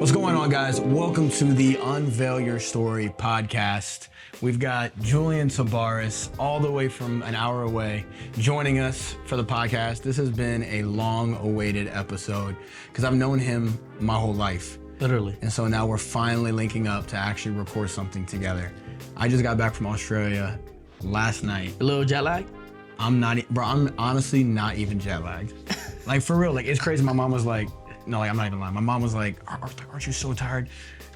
What's going on, guys? Welcome to the Unveil Your Story podcast. We've got Julian Tabares all the way from an hour away joining us for the podcast. This has been a long-awaited episode because I've known him my whole life. Literally. And so now we're finally linking up to actually record something together. I just got back from Australia last night. A little jet lag? I'm honestly not even jet lagged. Like, for real, like, it's crazy. My mom was like, no, like, I'm not even lying. My mom was like, aren't you so tired?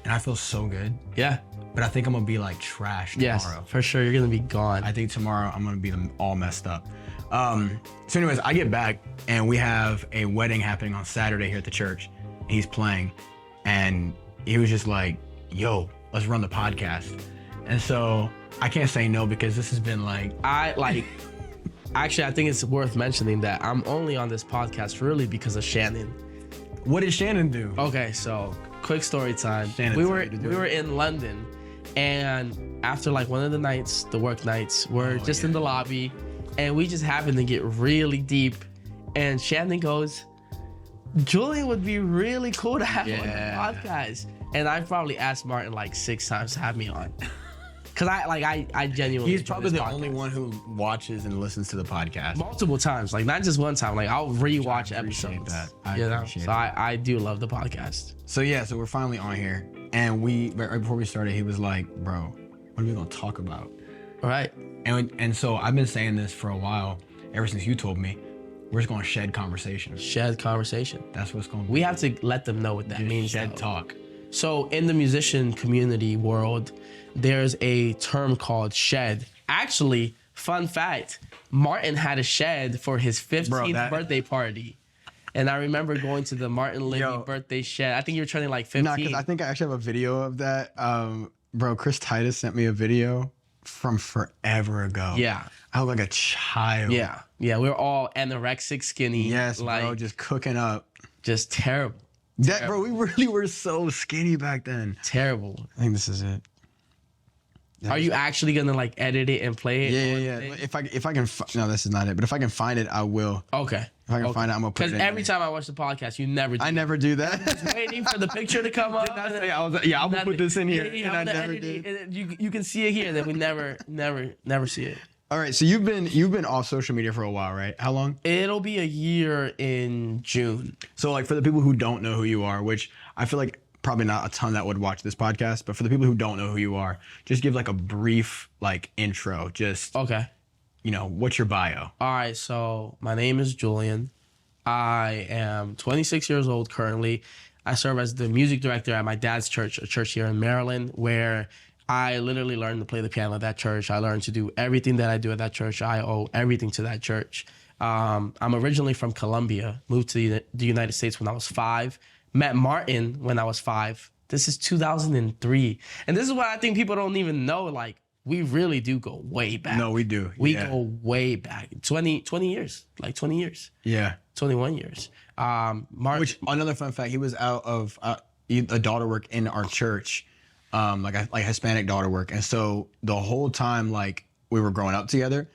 And I feel so good. Yeah. But I think I'm gonna be like trash tomorrow. Yes, for sure. You're gonna be gone. I think tomorrow I'm gonna be all messed up. So anyways, I get back and we have a wedding happening on Saturday here at the church. He's playing and he was just like, yo, let's run the podcast. And so I can't say no because this has been like... Actually, I think it's worth mentioning that I'm only on this podcast really because of Shannon. What did Shannon do? Okay, so quick story time. Shannon we were in London, and after like one of the nights, the work nights, we're just in the lobby, and we just happened to get really deep. And Shannon goes, Julian would be really cool to have on the podcast. And I probably asked Martin like 6 times to have me on. Cause I genuinely. He's probably the only one who watches and listens to the podcast multiple times, like not just one time. Like I'll rewatch episodes. I appreciate that. I do love the podcast. So we're finally on here, and right before we started, he was like, "Bro, what are we gonna talk about?" All right. And so I've been saying this for a while, ever since you told me. We're just gonna shed conversation. Shed conversation. That's what's going. We have to let them know what that means. Shed talk. So in the musician community world, there's a term called shed. Actually, fun fact, Martin had a shed for his 15th birthday party. And I remember going to the Martin Libby birthday shed. I think you were turning like 15. No, because I think I actually have a video of that. Chris Titus sent me a video from forever ago. Yeah. I look like a child. Yeah. Yeah, we were all anorexic, skinny. Yes, bro, just cooking up. Just terrible. Bro, we really were so skinny back then. Terrible. I think this is it. Are you actually gonna like edit it and play it? Yeah. If I can, no, this is not it. But if I can find it, I will. Okay. If I can find it, I'm gonna put it in. Because every time I watch the podcast, you never do. I never do that. Just waiting for the picture to come up. I'm gonna put this in here, and I never did. And you can see it here, and then we never see it. All right, so you've been off social media for a while, right? How long? It'll be a year in June. So like for the people who don't know who you are, which I feel like probably not a ton that would watch this podcast, but for the people who don't know who you are, just give like a brief like intro. Just okay. What's your bio? All right, so my name is Julian. I am 26 years old currently. I serve as the music director at my dad's church, a church here in Maryland, where I literally learned to play the piano at that church. I learned to do everything that I do at that church. I owe everything to that church. I'm originally from Colombia, moved to the United States when I was 5, met Martin when I was 5. This is 2003. And this is what I think people don't even know. Like, we really do go way back. No, we do. We go way back. 20 years. Like 20 years. Yeah. 21 years. Martin. Which, another fun fact, he was out of a daughter work in our church. Like Hispanic daughter work. And so the whole time, like, we were growing up together,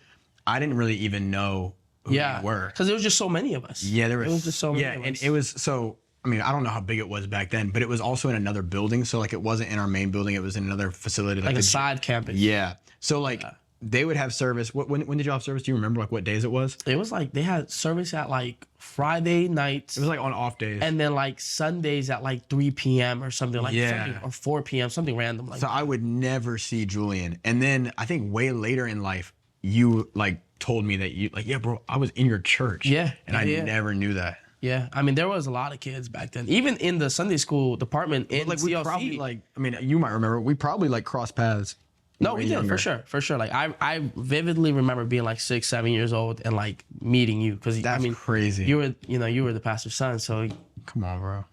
I didn't really even know who we were. Because there was just so many of us. Yeah, there was just so many of us. And it was so, I mean, I don't know how big it was back then, but it was also in another building. So, like, it wasn't in our main building. It was in another facility. Like a side campus. Yeah. So, like, they would have service. When did y'all have service? Do you remember, like, what days it was? It was like they had service at, like, Friday nights. It was, like, on off days. And then, like, Sundays at, like, 3 p.m. or something like something, or 4 p.m., something random like that. So I would never see Julian. And then I think way later in life, you, like, told me that you, like, yeah, bro, I was in your church. Yeah. And I never knew that. Yeah, I mean, there was a lot of kids back then. Even in the Sunday school department in like, CLC. we probably, like, I mean, you might remember, we probably, like, crossed paths. No, we did, for sure. Like, I vividly remember being, like, 6, 7 years old and, like, meeting you. Because, I mean, crazy. You were the pastor's son, so. Come on, bro.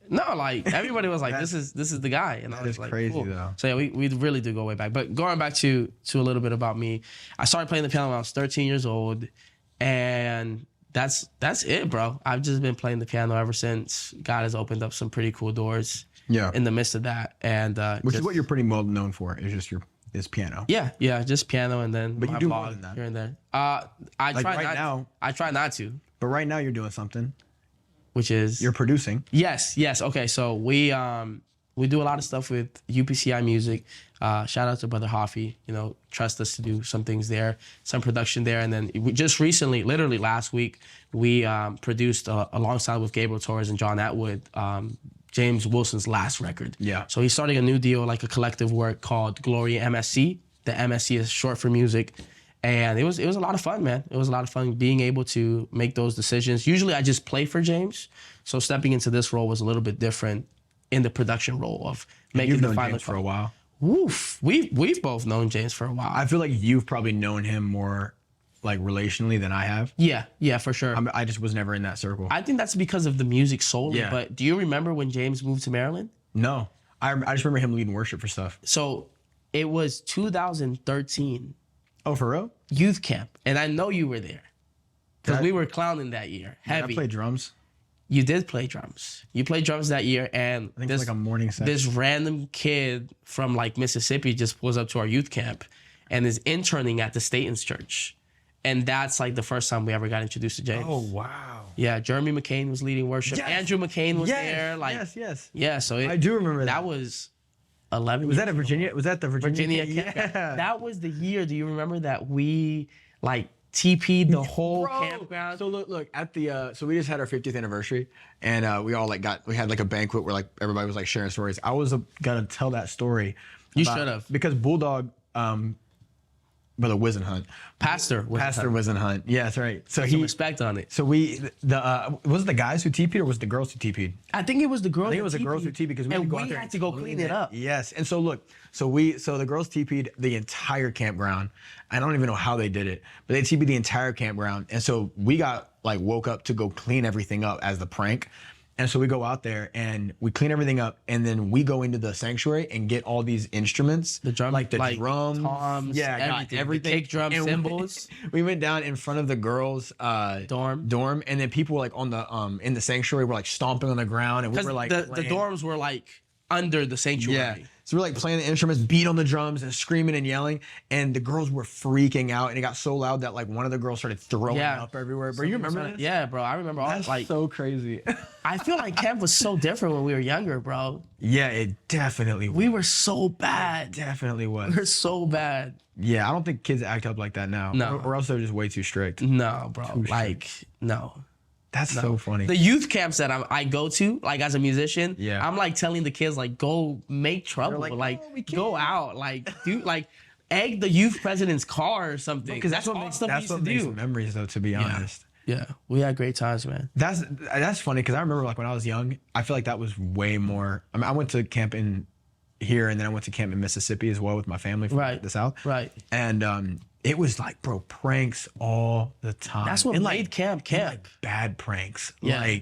No, like, everybody was like, this is the guy. And I was like, crazy, cool. though. So, yeah, we really do go way back. But going back to a little bit about me, I started playing the piano when I was 13 years old. And that's it, bro. I've just been playing the piano ever since. God has opened up some pretty cool doors in the midst of that. And which is what you're pretty well known for, is just is piano. Yeah, just piano, and then but my you do blog more than that. here and there. I try not to. But right now you're doing something. which is You're producing. Yes. Okay, so we do a lot of stuff with UPCI Music. Shout out to Brother Hoffy. Trust us to do some things there, some production there, and then we just recently, literally last week, we produced alongside with Gabriel Torres and John Atwood, James Wilson's last record. Yeah. So he's starting a new deal, like a collective work called Gloria MSC. The MSC is short for music. And it was a lot of fun, man. It was a lot of fun being able to make those decisions. Usually I just play for James. So stepping into this role was a little bit different in the production role of making the final James for a while. Woof. We've both known James for a while. I feel like you've probably known him more like relationally than I have. Yeah, for sure. I just was never in that circle. I think that's because of the music solely. Yeah. But do you remember when James moved to Maryland? No. I just remember him leading worship for stuff. So it was 2013. Oh, for real? Youth camp. And I know you were there. Because we were clowning that year. Heavy. I played drums. You did play drums. You played drums that year, and I think it's like a morning set. This random kid from like Mississippi just pulls up to our youth camp and is interning at the Statons Church. And that's like the first time we ever got introduced to James. Oh, wow. Yeah, Jeremy McCain was leading worship. Yes. Andrew McCain was there. Like, yes. Yeah, so I do remember that. That was 11 Was years that a Virginia? Was that the Virginia? camp? Yeah. That was the year. Do you remember that we like TP'd the whole campground? So look at the so we just had our 50th anniversary, and we all we had like a banquet where like everybody was like sharing stories. I was gonna tell that story. You should have. Because Bulldog, Brother Wizenhunt, Pastor Wizenhunt. Yeah, that's right. So Some respect on it. So was it the guys who TP'd or was it the girls who TP'd? I think it was the girls. I think it was the girls who TP'd because we had to go out there had to go clean it up. Yes, and so look, so the girls TP'd the entire campground. I don't even know how they did it, but they TP'd the entire campground, and so we got like woke up to go clean everything up as the prank. And so we go out there and we clean everything up, and then we go into the sanctuary and get all these instruments, the drums, drums, toms, everything. The kick drum and cymbals. We went down in front of the girls' dorm, and then people were like on the in the sanctuary were like stomping on the ground, and we were like the dorms were like under the sanctuary. Yeah. So we're like playing the instruments, beat on the drums, and screaming and yelling. And the girls were freaking out, and it got so loud that like one of the girls started throwing up everywhere. Bro, you remember this? Yeah, bro, I remember all. That's like so crazy. I feel like camp was so different when we were younger, bro. Yeah, it definitely was. We were so bad. It definitely was. We were so bad. Yeah, I don't think kids act up like that now. No. Or else they're just way too strict. No, bro. No. That's so funny. The youth camps that I go to, like as a musician, yeah. I'm like telling the kids like go make trouble, like go out, like do like egg the youth president's car or something. Because that's all what stuff makes memories though. To be honest. Yeah, we had great times, man. That's funny because I remember like when I was young, I feel like that was way more. I mean, I went to camp in here, and then I went to camp in Mississippi as well with my family from the South. Right. And it was like, bro, pranks all the time. That's what made camp. Like bad pranks. Yeah.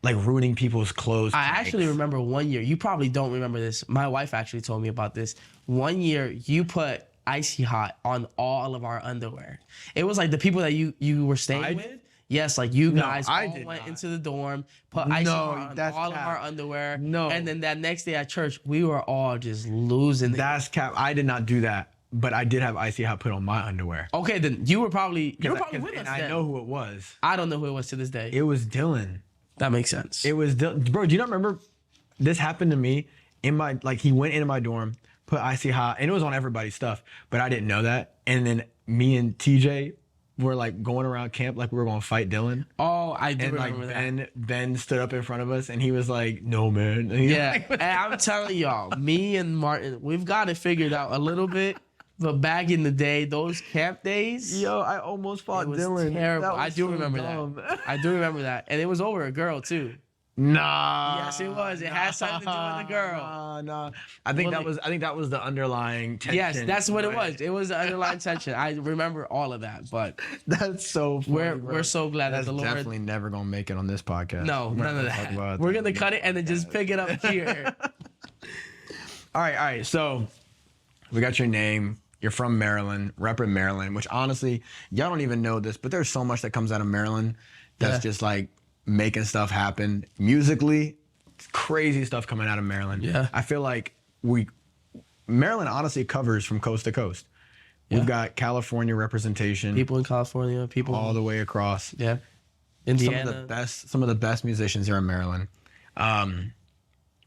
Like ruining people's clothes. I actually remember one year. You probably don't remember this. My wife actually told me about this. One year, you put icy hot on all of our underwear. It was like the people that you were staying with. Yes, like you guys all went into the dorm, put icy hot on all of our underwear. No. And then that next day at church, we were all just losing it. That's cap. I did not do that. But I did have icy hot put on my underwear. Okay, then you were probably with us. And I know who it was. I don't know who it was to this day. It was Dylan. That makes sense. It was Dylan. Bro, do you not remember this happened to me in my he went into my dorm, put icy hot, and it was on everybody's stuff, but I didn't know that. And then me and TJ were like going around camp like we were gonna fight Dylan. Oh, I do remember that. Ben stood up in front of us and he was like, "No, man." Yeah, and I'm telling y'all, me and Martin, we've got it figured out a little bit. But back in the day, those camp days, yo, I almost fought Dylan. Terrible. I do remember dumb. that. I do remember that, and it was over a girl too. Nah. Yes, it was. It had something to do with the girl. Nah. I think that was the underlying tension. Yes, that's what it was. It was the underlying tension. I remember all of that. But that's so funny, we're so glad that the Lord definitely never gonna make it on this podcast. No, none of that. We're gonna cut it and then just pick it up here. All right. So we got your name. You're from Maryland, repping Maryland, which honestly, y'all don't even know this, but there's so much that comes out of Maryland that's just like making stuff happen. Musically, crazy stuff coming out of Maryland. Yeah. I feel like Maryland honestly covers from coast to coast. Yeah. We've got California representation. People in California, people all the way across. Yeah. Indiana. Some of the best musicians here in Maryland.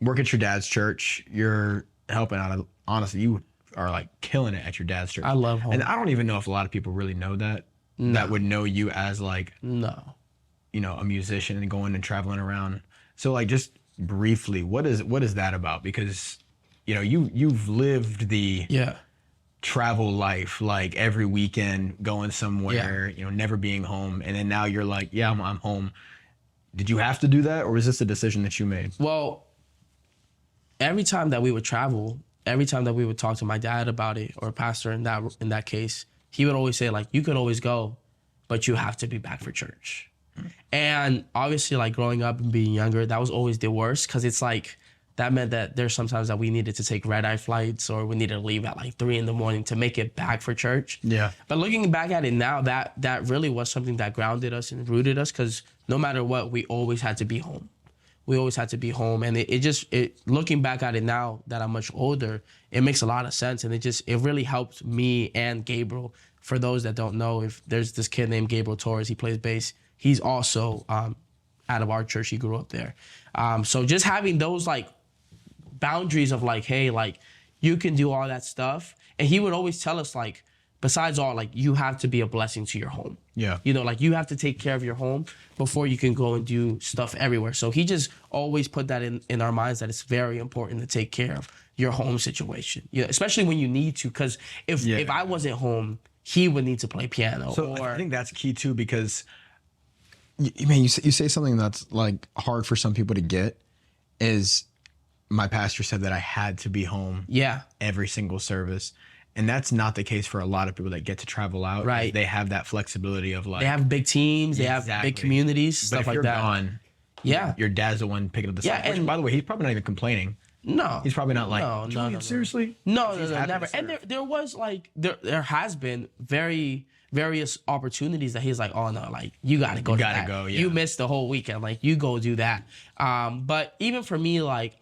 Work at your dad's church. You're helping out. Honestly, you are like killing it at your dad's church. I love home. And I don't even know if a lot of people really know that. No. That would know you as like, No. you know, a musician and going and traveling around. So like, just briefly, what is that about? Because, you know, you've lived the travel life, like every weekend going somewhere, you know, never being home. And then now you're like, yeah, I'm home. Did you have to do that, or was this a decision that you made? Well, every time that we would travel, every time that we would talk to my dad about it, or pastor in that case, he would always say, like, you could always go, but you have to be back for church. And obviously, like, growing up and being younger, that was always the worst, because it's like, that meant that there's sometimes that we needed to take red-eye flights, or we needed to leave at like 3 a.m. to make it back for church. Yeah. But looking back at it now, that really was something that grounded us and rooted us, because no matter what, we always had to be home. We always had to be home. And it looking back at it now that I'm much older, it makes a lot of sense. And it really helped me and Gabriel. For those that don't know, if there's this kid named Gabriel Torres, he plays bass. He's also out of our church. He grew up there. So just having those like boundaries of like, hey, like, you can do all that stuff. And he would always tell us, like, besides all, like, you have to be a blessing to your home. Yeah. You know, like, you have to take care of your home before you can go and do stuff everywhere. So he just always put that in our minds, that it's very important to take care of your home situation. You know, especially when you need to, because if I wasn't home, he would need to play piano. So I think that's key too, because you say something that's like hard for some people to get is, my pastor said that I had to be home every single service. And that's not the case for a lot of people that get to travel out. Right. They have that flexibility of like, they have big teams, they have big communities, stuff like that. But if you're gone, your dad's the one picking up the slack. Which, by the way, he's probably not even complaining. No. He's probably not like, Julian, seriously? No, never. And there was like, there has been various opportunities that he's like, oh no, like, you gotta go. You missed the whole weekend, like, you go do that. But even for me, like,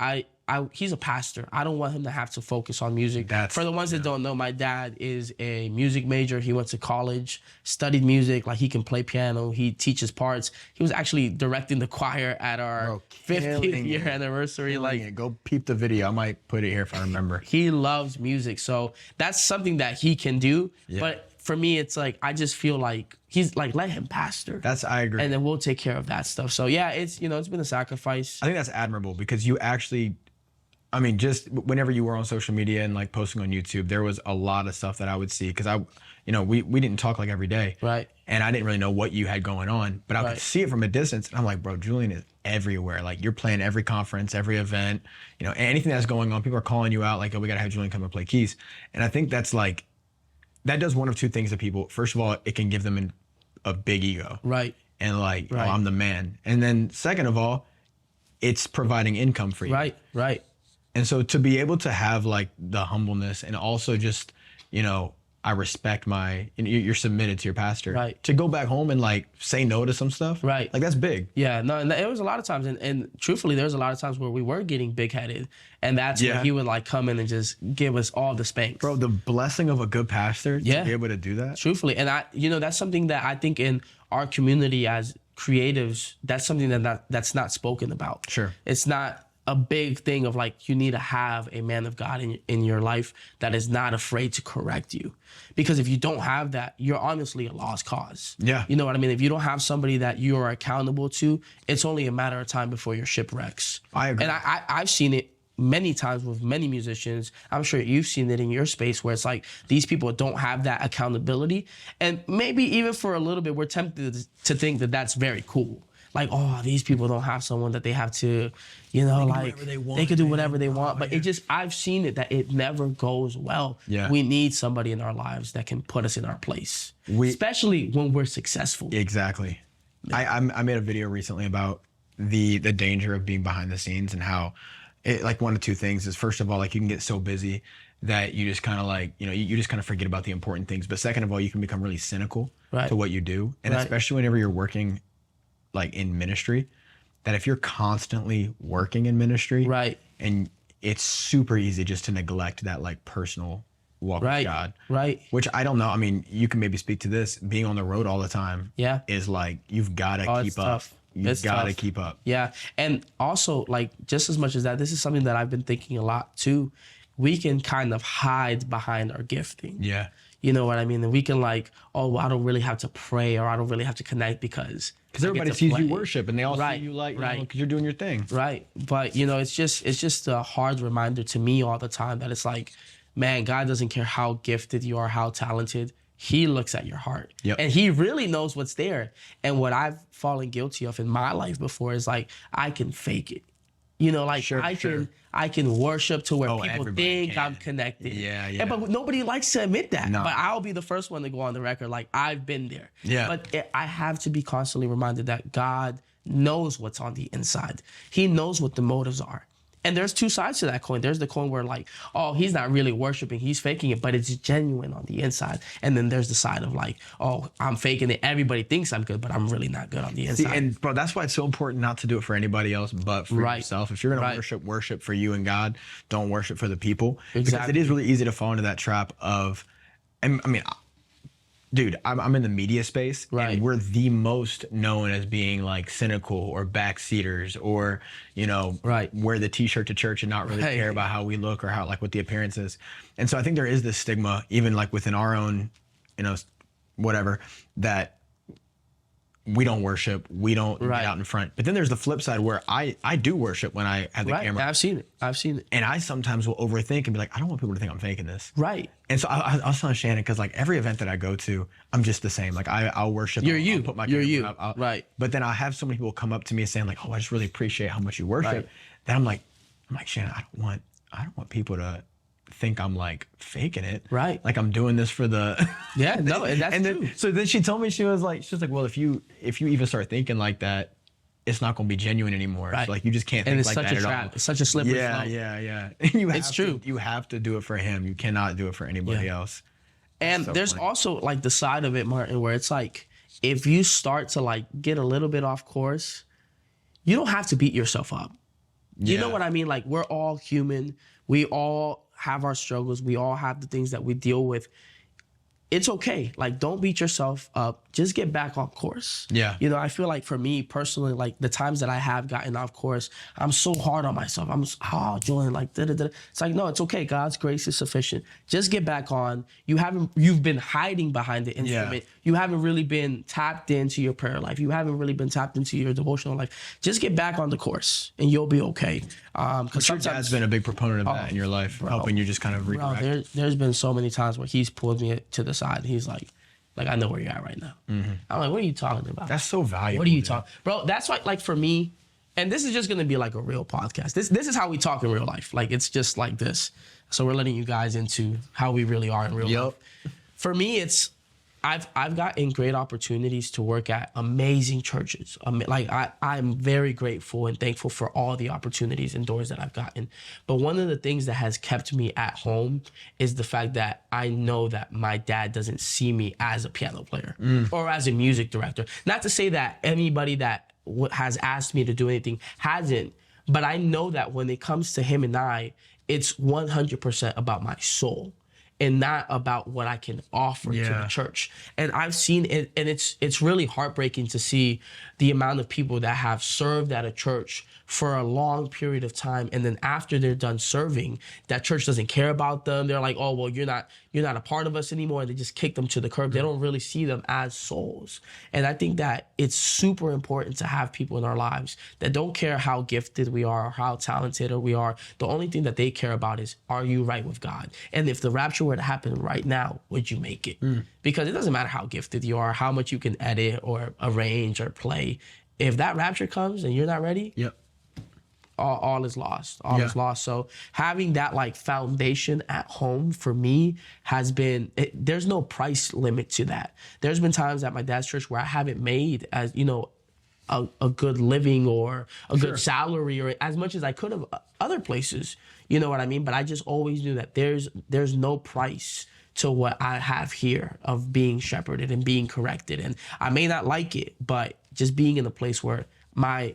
he's a pastor. I don't want him to have to focus on music. For the ones that don't know, my dad is a music major. He went to college, studied music. Like, he can play piano. He teaches parts. He was actually directing the choir at our 50th year anniversary. Like, go peep the video. I might put it here if I remember. He loves music, so that's something that he can do. Yeah. But for me, it's like, I just feel like he's like, let him pastor. I agree. And then we'll take care of that stuff. So yeah, it's been a sacrifice. I think that's admirable, because you actually, I mean, just whenever you were on social media and like posting on YouTube, there was a lot of stuff that I would see, because we didn't talk like every day. Right. And I didn't really know what you had going on, but I could see it from a distance. And I'm like, bro, Julian is everywhere. Like, you're playing every conference, every event, anything that's going on, people are calling you out like, oh, we got to have Julian come and play keys. And I think that's like, that does one of two things to people. First of all, it can give them a big ego. Right. And like, oh, I'm the man. And then second of all, it's providing income for you. Right, right. And so to be able to have like the humbleness, and also just, I respect you're submitted to your pastor. Right. To go back home and like say no to some stuff. Right. Like, that's big. Yeah, no, and it was a lot of times. And truthfully, there was a lot of times where we were getting big headed. And that's where he would like come in and just give us all the spanks. Bro, the blessing of a good pastor to be able to do that. Truthfully. And that's something that I think in our community as creatives, that's something that's not spoken about. Sure. It's not a big thing of like, you need to have a man of God in your life that is not afraid to correct you. Because if you don't have that, you're honestly a lost cause. Yeah. You know what I mean? If you don't have somebody that you are accountable to, it's only a matter of time before your shipwrecks. I agree. And I've seen it many times with many musicians. I'm sure you've seen it in your space, where it's like, these people don't have that accountability. And maybe even for a little bit, we're tempted to think that that's very cool. Like, oh, these people don't have someone that they have to, they could do whatever they want. But I've seen it that it never goes well. Yeah. We need somebody in our lives that can put us in our place, especially when we're successful. Exactly. Yeah. I made a video recently about the danger of being behind the scenes, and how like one of two things is, first of all, like, you can get so busy that you just kind of like, you just kind of forget about the important things. But second of all, you can become really cynical to what you do. And especially whenever you're working like in ministry, that if you're constantly working in ministry, and it's super easy just to neglect that like personal walk with God. Right. Which I don't know. I mean, you can maybe speak to this. Being on the road all the time is like, you've got to keep up. Tough. You've got to keep up. Yeah. And also, like, just as much as that, this is something that I've been thinking a lot too. We can kind of hide behind our gifting. Yeah. You know what I mean? And we can like, oh, well, I don't really have to pray or I don't really have to connect because everybody sees you worship and they all see you like, because you're doing your thing. Right. But, you know, it's just a hard reminder to me all the time that it's like, man, God doesn't care how gifted you are, how talented. He looks at your heart. Yep. And he really knows what's there. And what I've fallen guilty of in my life before is like, I can fake it. You know, like I can worship to where people think I'm connected. Yeah. But nobody likes to admit that. No. But I'll be the first one to go on the record like I've been there. Yeah. But I have to be constantly reminded that God knows what's on the inside. He knows what the motives are. And there's two sides to that coin. There's the coin where like, oh, he's not really worshiping, he's faking it, but it's genuine on the inside. And then there's the side of like, oh, I'm faking it. Everybody thinks I'm good, but I'm really not good on the inside. See, and bro, that's why it's so important not to do it for anybody else but for yourself. If you're gonna worship for you and God. Don't worship for the people. Exactly. Because it is really easy to fall into that trap of, and I mean, dude, I'm in the media space, and we're the most known as being like cynical or backseaters, or, you know, wear the t-shirt to church and not really care about how we look or how, like, what the appearance is. And so I think there is this stigma, even like within our own, you know, whatever, that we don't worship, we don't get out in front. But then there's the flip side where I do worship when I have the camera. I've seen it. And I sometimes will overthink and be like, I don't want people to think I'm faking this. Right. And so I was telling Shannon, because like every event that I go to, I'm just the same. Like I'll worship. I'll put my camera up. Right. But then I'll have so many people come up to me saying like, oh, I just really appreciate how much you worship. Then I'm like, Shannon, I don't want people to think I'm like faking it. Right. Like I'm doing this for the and that's and true. Then, so then she told me, she was like, well, if you even start thinking like that, it's not going to be genuine anymore. Right. So like you just can't think like that at all. And it's such a trap. It's such a slippery slope. Yeah. It's true. You have to do it for him. You cannot do it for anybody else. And so there's also like the side of it, Martin, where it's like, if you start to like get a little bit off course, you don't have to beat yourself up. You know what I mean? Like, we're all human. We all have our struggles. We all have the things that we deal with. It's okay. Like, don't beat yourself up. Just get back on course. Yeah. You know, I feel like for me personally, like the times that I have gotten off course, I'm so hard on myself. I'm Julian, like, da-da-da. It's like, no, it's okay. God's grace is sufficient. Just get back on. You've been hiding behind the instrument. Yeah. You haven't really been tapped into your prayer life. You haven't really been tapped into your devotional life. Just get back on the course and you'll be okay. Because your dad's been a big proponent of that in your life, helping you just kind of redirect. There's been so many times where he's pulled me to the side. He's like, I know where you're at right now. Mm-hmm. I'm like, what are you talking about? That's so valuable. What are you talking, bro? That's why, like, for me, and this is just gonna be like a real podcast. This is how we talk in real life. Like, it's just like this. So we're letting you guys into how we really are in real life. For me, it's I've gotten great opportunities to work at amazing churches. Like, I'm very grateful and thankful for all the opportunities and doors that I've gotten. But one of the things that has kept me at home is the fact that I know that my dad doesn't see me as a piano player or as a music director. Not to say that anybody that has asked me to do anything hasn't, but I know that when it comes to him and I, it's 100% about my soul and not about what I can offer to the church. And I've seen it, and it's really heartbreaking to see the amount of people that have served at a church for a long period of time, and then after they're done serving, that church doesn't care about them. They're like, oh, well, you're not a part of us anymore. And they just kick them to the curb. They don't really see them as souls. And I think that it's super important to have people in our lives that don't care how gifted we are or how talented we are. The only thing that they care about is, are you right with God? And if the rapture were to happen right now, would you make it? Because it doesn't matter how gifted you are, how much you can edit or arrange or play. If that rapture comes and you're not ready, all is lost. All is lost. So having that like foundation at home for me has been, there's no price limit to that. There's been times at my dad's church where I haven't made, as you know, a good living or a good salary or as much as I could have other places. You know what I mean? But I just always knew that there's no price to what I have here of being shepherded and being corrected. And I may not like it, but just being in a place where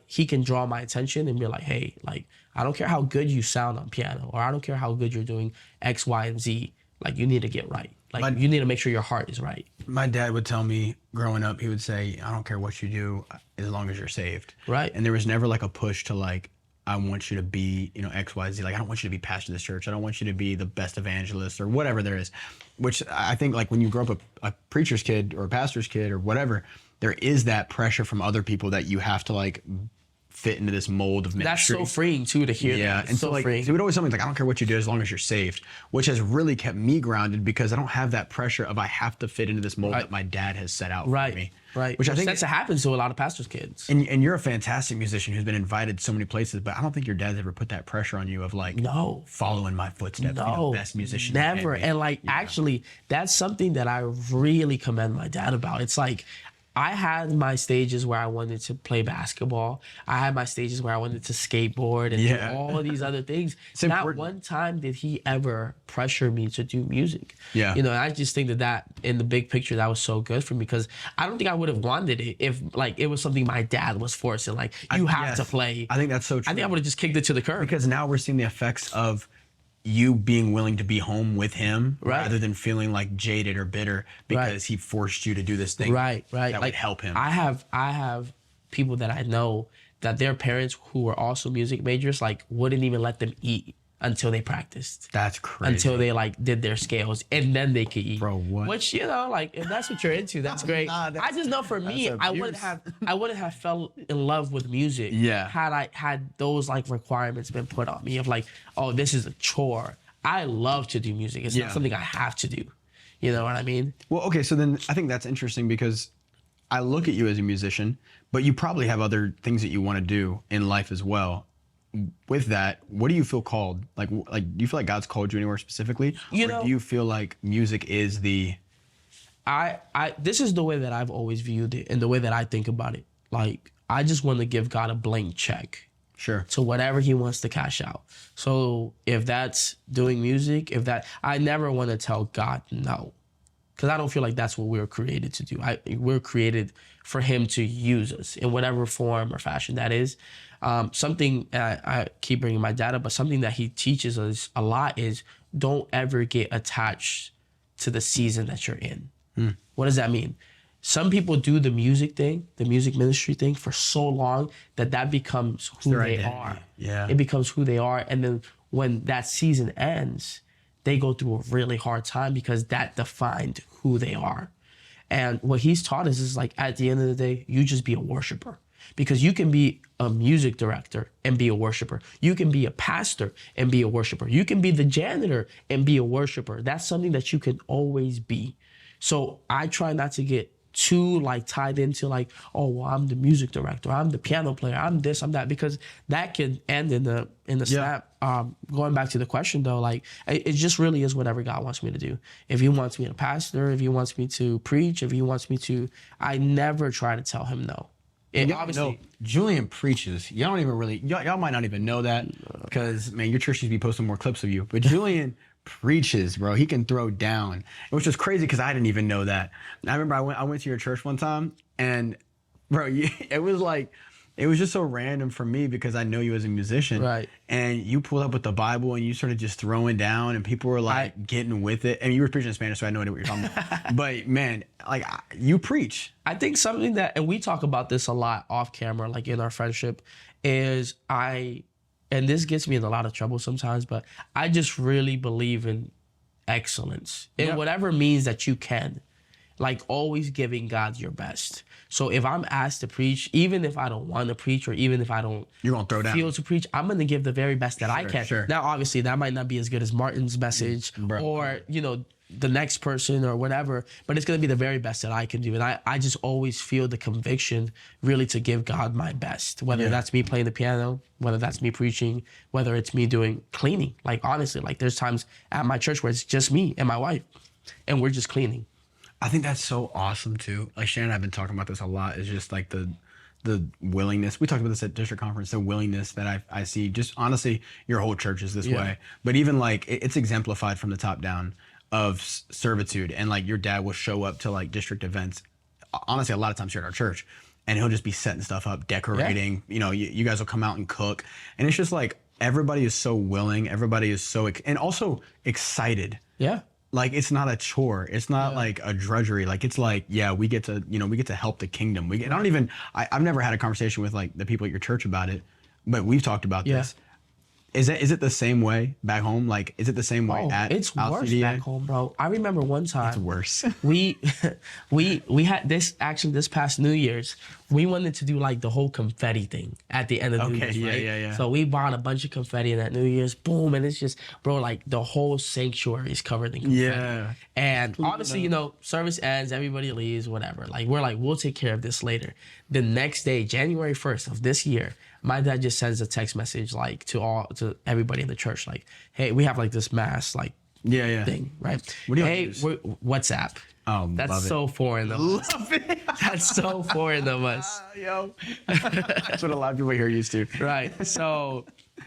he can draw my attention and be like, hey, like, I don't care how good you sound on piano, or I don't care how good you're doing X, Y, and Z. Like, you need to get right. Like, you need to make sure your heart is right. My dad would tell me growing up, he would say, I don't care what you do as long as you're saved. Right. And there was never like a push to like, I want you to be, you know, X, Y, Z. Like, I don't want you to be pastor of this church. I don't want you to be the best evangelist or whatever there is. Which I think, like, when you grow up a preacher's kid or a pastor's kid or whatever, there is that pressure from other people that you have to like fit into this mold of ministry. That's so freeing too to hear. Yeah, that. and so like, freeing. so it would always tell me like, I don't care what you do as long as you're saved, which has really kept me grounded because I don't have that pressure of I have to fit into this mold that my dad has set out for me. Right. Which I think that's what happens to a lot of pastors' kids. And you're a fantastic musician who's been invited so many places, but I don't think your dad's ever put that pressure on you of like, follow in my footsteps, be the best musician. Never. And like, actually, that's something that I really commend my dad about. It's like, I had my stages where I wanted to play basketball. I had my stages where I wanted to skateboard and do all of these other things. Not one time did he ever pressure me to do music. Yeah. You know, and I just think that in the big picture, that was so good for me because I don't think I would have wanted it if like it was something my dad was forcing. Like, you have to play. I think that's so true. I think I would have just kicked it to the curb. Because now we're seeing the effects of you being willing to be home with him rather than feeling like jaded or bitter because he forced you to do this thing that would help him. I have people that I know that their parents who were also music majors like wouldn't even let them eat until they practiced. That's crazy. Until they like did their scales and then they could eat. Bro, what? Which, you know, like if that's what you're into, that's great. I just know for me, I wouldn't have fell in love with music had I had those like requirements been put on me of like, oh, this is a chore. I love to do music. It's not something I have to do. You know what I mean? Well, okay, so then I think that's interesting because I look at you as a musician, but you probably have other things that you want to do in life as well. With that, what do you feel called? Like, do you feel like God's called you anywhere specifically? Or do you feel like music is the... This is the way that I've always viewed it and the way that I think about it. Like, I just want to give God a blank check. Sure. To whatever he wants to cash out. So if that's doing music, I never want to tell God no. Because I don't feel like that's what we were created to do. We're created for him to use us in whatever form or fashion that is. Something I keep bringing my dad up, but something that he teaches us a lot is don't ever get attached to the season that you're in. What does that mean? Some people do the music thing, the music ministry thing for so long that becomes who they are. Yeah. It becomes who they are. And then when that season ends, they go through a really hard time because that defined who they are. And what he's taught us is like, at the end of the day, you just be a worshiper. Because you can be a music director and be a worshiper. You can be a pastor and be a worshiper. You can be the janitor and be a worshiper. That's something that you can always be. So I try not to get too like tied into like, oh, well, I'm the music director, I'm the piano player, I'm this, I'm that, because that can end in the snap. Going back to the question though, like it just really is whatever God wants me to do. If he wants me to pastor, if he wants me to preach, if he wants me to, I never try to tell him no. Obviously, Julian preaches. Y'all might not even know that because man, your church should be posting more clips of you. But Julian preaches, bro. He can throw down, which was crazy because I didn't even know that. I remember I went to your church one time, and bro, it was just so random for me because I know you as a musician, right? And you pulled up with the Bible and you started just throwing down, and people were like getting with it. And you were preaching in Spanish, so I had no idea what you're talking about. But man, like you preach. I think something that, and we talk about this a lot off camera, like in our friendship, is and this gets me in a lot of trouble sometimes, but I just really believe in excellence in whatever means that you can. Like always giving God your best. So if I'm asked to preach, even if I don't want to preach or even if I don't feel to preach, I'm going to give the very best that I can. Sure. Now, obviously, that might not be as good as Martin's message or, the next person or whatever, but it's going to be the very best that I can do. And I just always feel the conviction really to give God my best, whether that's me playing the piano, whether that's me preaching, whether it's me doing cleaning. Like, honestly, like there's times at my church where it's just me and my wife and we're just cleaning. I think that's so awesome too. Like Shannon and I have been talking about this a lot. Is just like the willingness. We talked about this at district conference. The willingness that I see. Just honestly, your whole church is this way. But even like it's exemplified from the top down of servitude. And like your dad will show up to like district events. Honestly, a lot of times here at our church, and he'll just be setting stuff up, decorating. Yeah. You guys will come out and cook, and it's just like everybody is so willing. Everybody is so and also excited. Yeah. like it's not a chore. It's not like a drudgery. Like it's like, yeah, we get to help the kingdom. I've never had a conversation with like the people at your church about it, but we've talked about this. Is it the same way back home? Like, is it the same way it's worse CDA? back home, bro. I remember one time. It's worse. we had this past New Year's. We wanted to do like the whole confetti thing at the end of New Year's, right? Yeah. So we bought a bunch of confetti in that New Year's, boom, and it's just, bro, like the whole sanctuary is covered in confetti. Yeah. And obviously, service ends, everybody leaves, whatever. Like we're like, we'll take care of this later. The next day, January 1st of this year, my dad just sends a text message like to everybody in the church, like, hey, we have like this mass like thing, right? What do you Hey, WhatsApp. Oh, that's so foreign of us. That's so foreign of us. Yo, that's what a lot of people here used to. Right. So,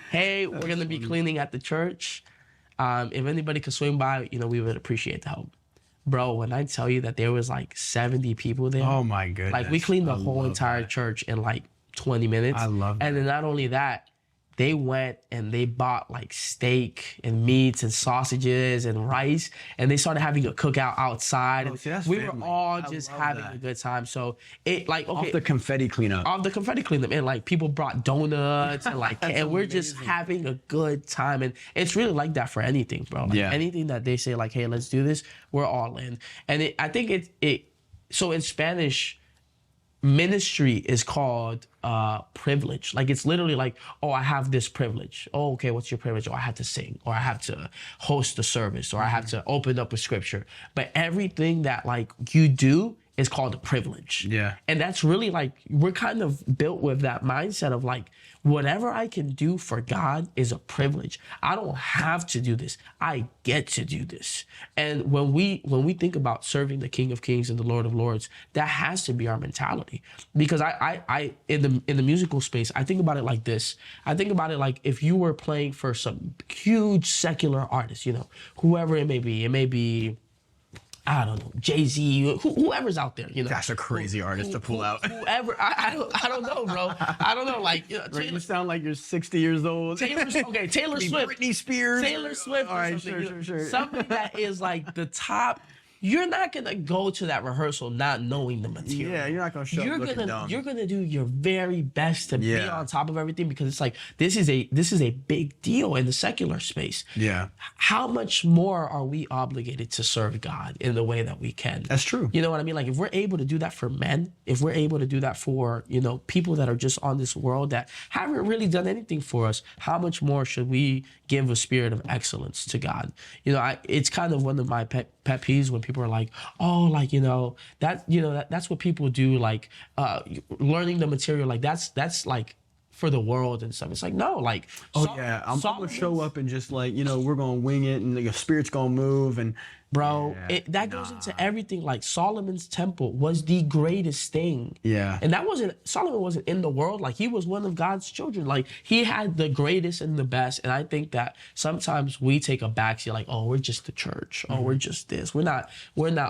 hey, we're gonna be cleaning at the church. If anybody could swing by, we would appreciate the help. Bro, when I tell you that there was like 70 people there. Oh my goodness. Like we cleaned the whole entire church in like 20 minutes. I love that. And then not only that, they went and they bought like steak and meats and sausages and rice, and they started having a cookout outside. We were all just having a good time. So it like, okay. Off the confetti cleanup. And like people brought donuts and like, and we're just having a good time. And it's really like that for anything, bro. Like anything that they say like, hey, let's do this, we're all in. And I think so in Spanish, ministry is called privilege. Like it's literally like, oh, I have this privilege. Oh, okay, what's your privilege? Oh, I have to sing, or I have to host a service, or I have to open up a scripture. But everything that like you do is called a privilege. Yeah. And that's really like, we're kind of built with that mindset of like, whatever I can do for God is a privilege. I don't have to do this. I get to do this. And when we think about serving the King of Kings and the Lord of Lords, that has to be our mentality. Because I in the musical space, I think about it like this. I think about it like if you were playing for some huge secular artist, whoever it may be, I don't know, Jay-Z, whoever's out there, That's a crazy artist to pull out. Whoever, I don't know, bro. I don't know, like, you sound like you're 60 years old. Taylor Swift. Britney Spears. Taylor Swift. All right, sure. Something that is like the top. You're not gonna go to that rehearsal not knowing the material. Yeah, you're not gonna show up looking dumb. You're gonna do your very best to be on top of everything, because it's like this is a big deal in the secular space. Yeah. How much more are we obligated to serve God in the way that we can? That's true. You know what I mean? Like if we're able to do that for men, if we're able to do that for people that are just on this world that haven't really done anything for us, how much more should we give a spirit of excellence to God? It's kind of one of my pet peeves when people are like, oh, like, that's what people do, like learning the material, like that's like for the world and stuff. It's like, no, like, I'm gonna show up and just like, we're gonna wing it and your spirit's gonna move. And bro, that goes into everything. Like Solomon's temple was the greatest thing. Yeah. And Solomon wasn't in the world. Like he was one of God's children. Like he had the greatest and the best. And I think that sometimes we take a backseat, like, oh, we're just the church. Oh, we're just this. We're not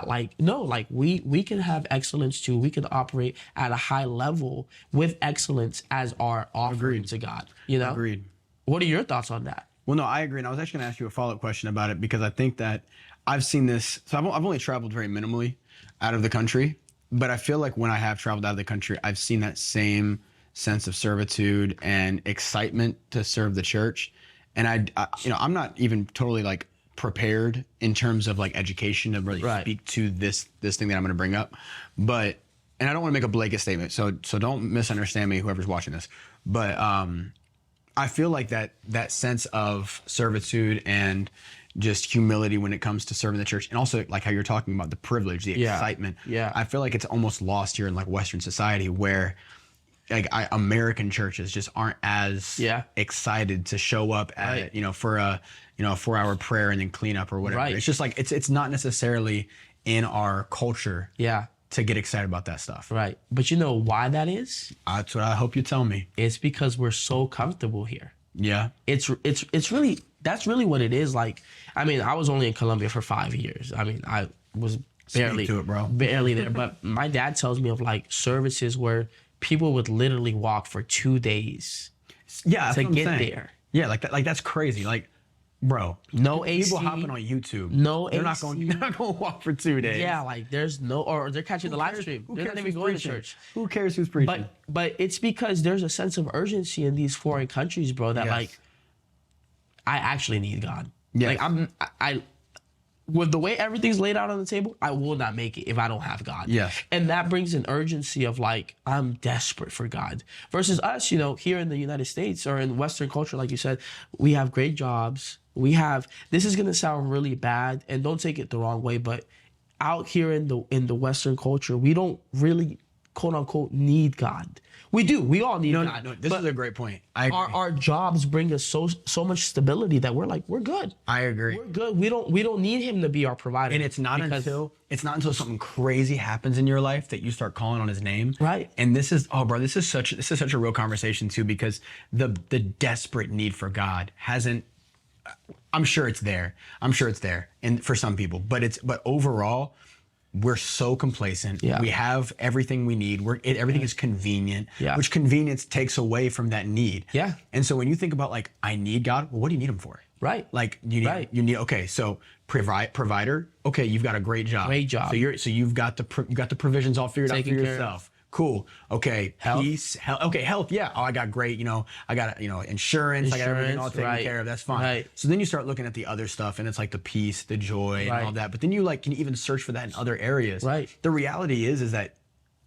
like, no, like we can have excellence too. We can operate at a high level with excellence as our offering to God. Agreed. What are your thoughts on that? Well, no, I agree. And I was actually gonna ask you a follow-up question about it, because I think that I've seen this. So I've only traveled very minimally out of the country, but I feel like when I have traveled out of the country, I've seen that same sense of servitude and excitement to serve the church. And I'm not even totally like prepared in terms of like education to really speak to this thing that I'm going to bring up. But, and I don't want to make a blanket statement, so don't misunderstand me, whoever's watching this. But I feel like that sense of servitude and just humility when it comes to serving the church, and also like how you're talking about the privilege, the excitement. Yeah. I feel like it's almost lost here in like Western society, where like American churches just aren't as excited to show up at for a 4-hour prayer and then clean up or whatever. Right. It's just like it's not necessarily in our culture. Yeah. To get excited about that stuff. Right. But you know why that is? That's what I hope you tell me. It's because we're so comfortable here. Yeah. It's really, that's really what it is. Like, I mean, I was only in Colombia for 5 years. I mean, I was barely there. But my dad tells me of like services where people would literally walk for 2 days to get there. Yeah, like that, like that's crazy. Like Bro, No AC. People hopping on YouTube. No they're AC. They're not going to walk for 2 days. Yeah, like there's no, or they're catching the live stream. They're not even going to church. Who cares who's preaching? But it's because there's a sense of urgency in these foreign countries, bro, that like, I actually need God. Yes. Like I with the way everything's laid out on the table, I will not make it if I don't have God. Yes. And that brings an urgency of like, I'm desperate for God. Versus us, you know, here in the United States or in Western culture, like you said, we have great jobs. This is going to sound really bad and don't take it the wrong way, but out here in the Western culture, we don't really, quote unquote, need God. We do. We all need God. No, this is a great point. I agree. Our jobs bring us so much stability that we're like, we're good. I agree. We're good. We don't need him to be our provider. And it's not until something crazy happens in your life that you start calling on his name. Right. And this is such a real conversation too, because the desperate need for God hasn't. I'm sure it's there. And for some people, but overall, we're so complacent. Yeah. We have everything we need. Everything is convenient, which convenience takes away from that need. Yeah. And so when you think about like, I need God, well, what do you need him for? Right. Like you need, okay, so provider, okay, you've got a great job. So you've got the provisions all figured out for yourself. Cool. Okay. Health. Peace. Okay. Health. Yeah. Oh, I got great. I got, insurance. I got everything all taken care of. That's fine. Right. So then you start looking at the other stuff and it's like the peace, the joy and all that. But then you can even search for that in other areas. Right. The reality is that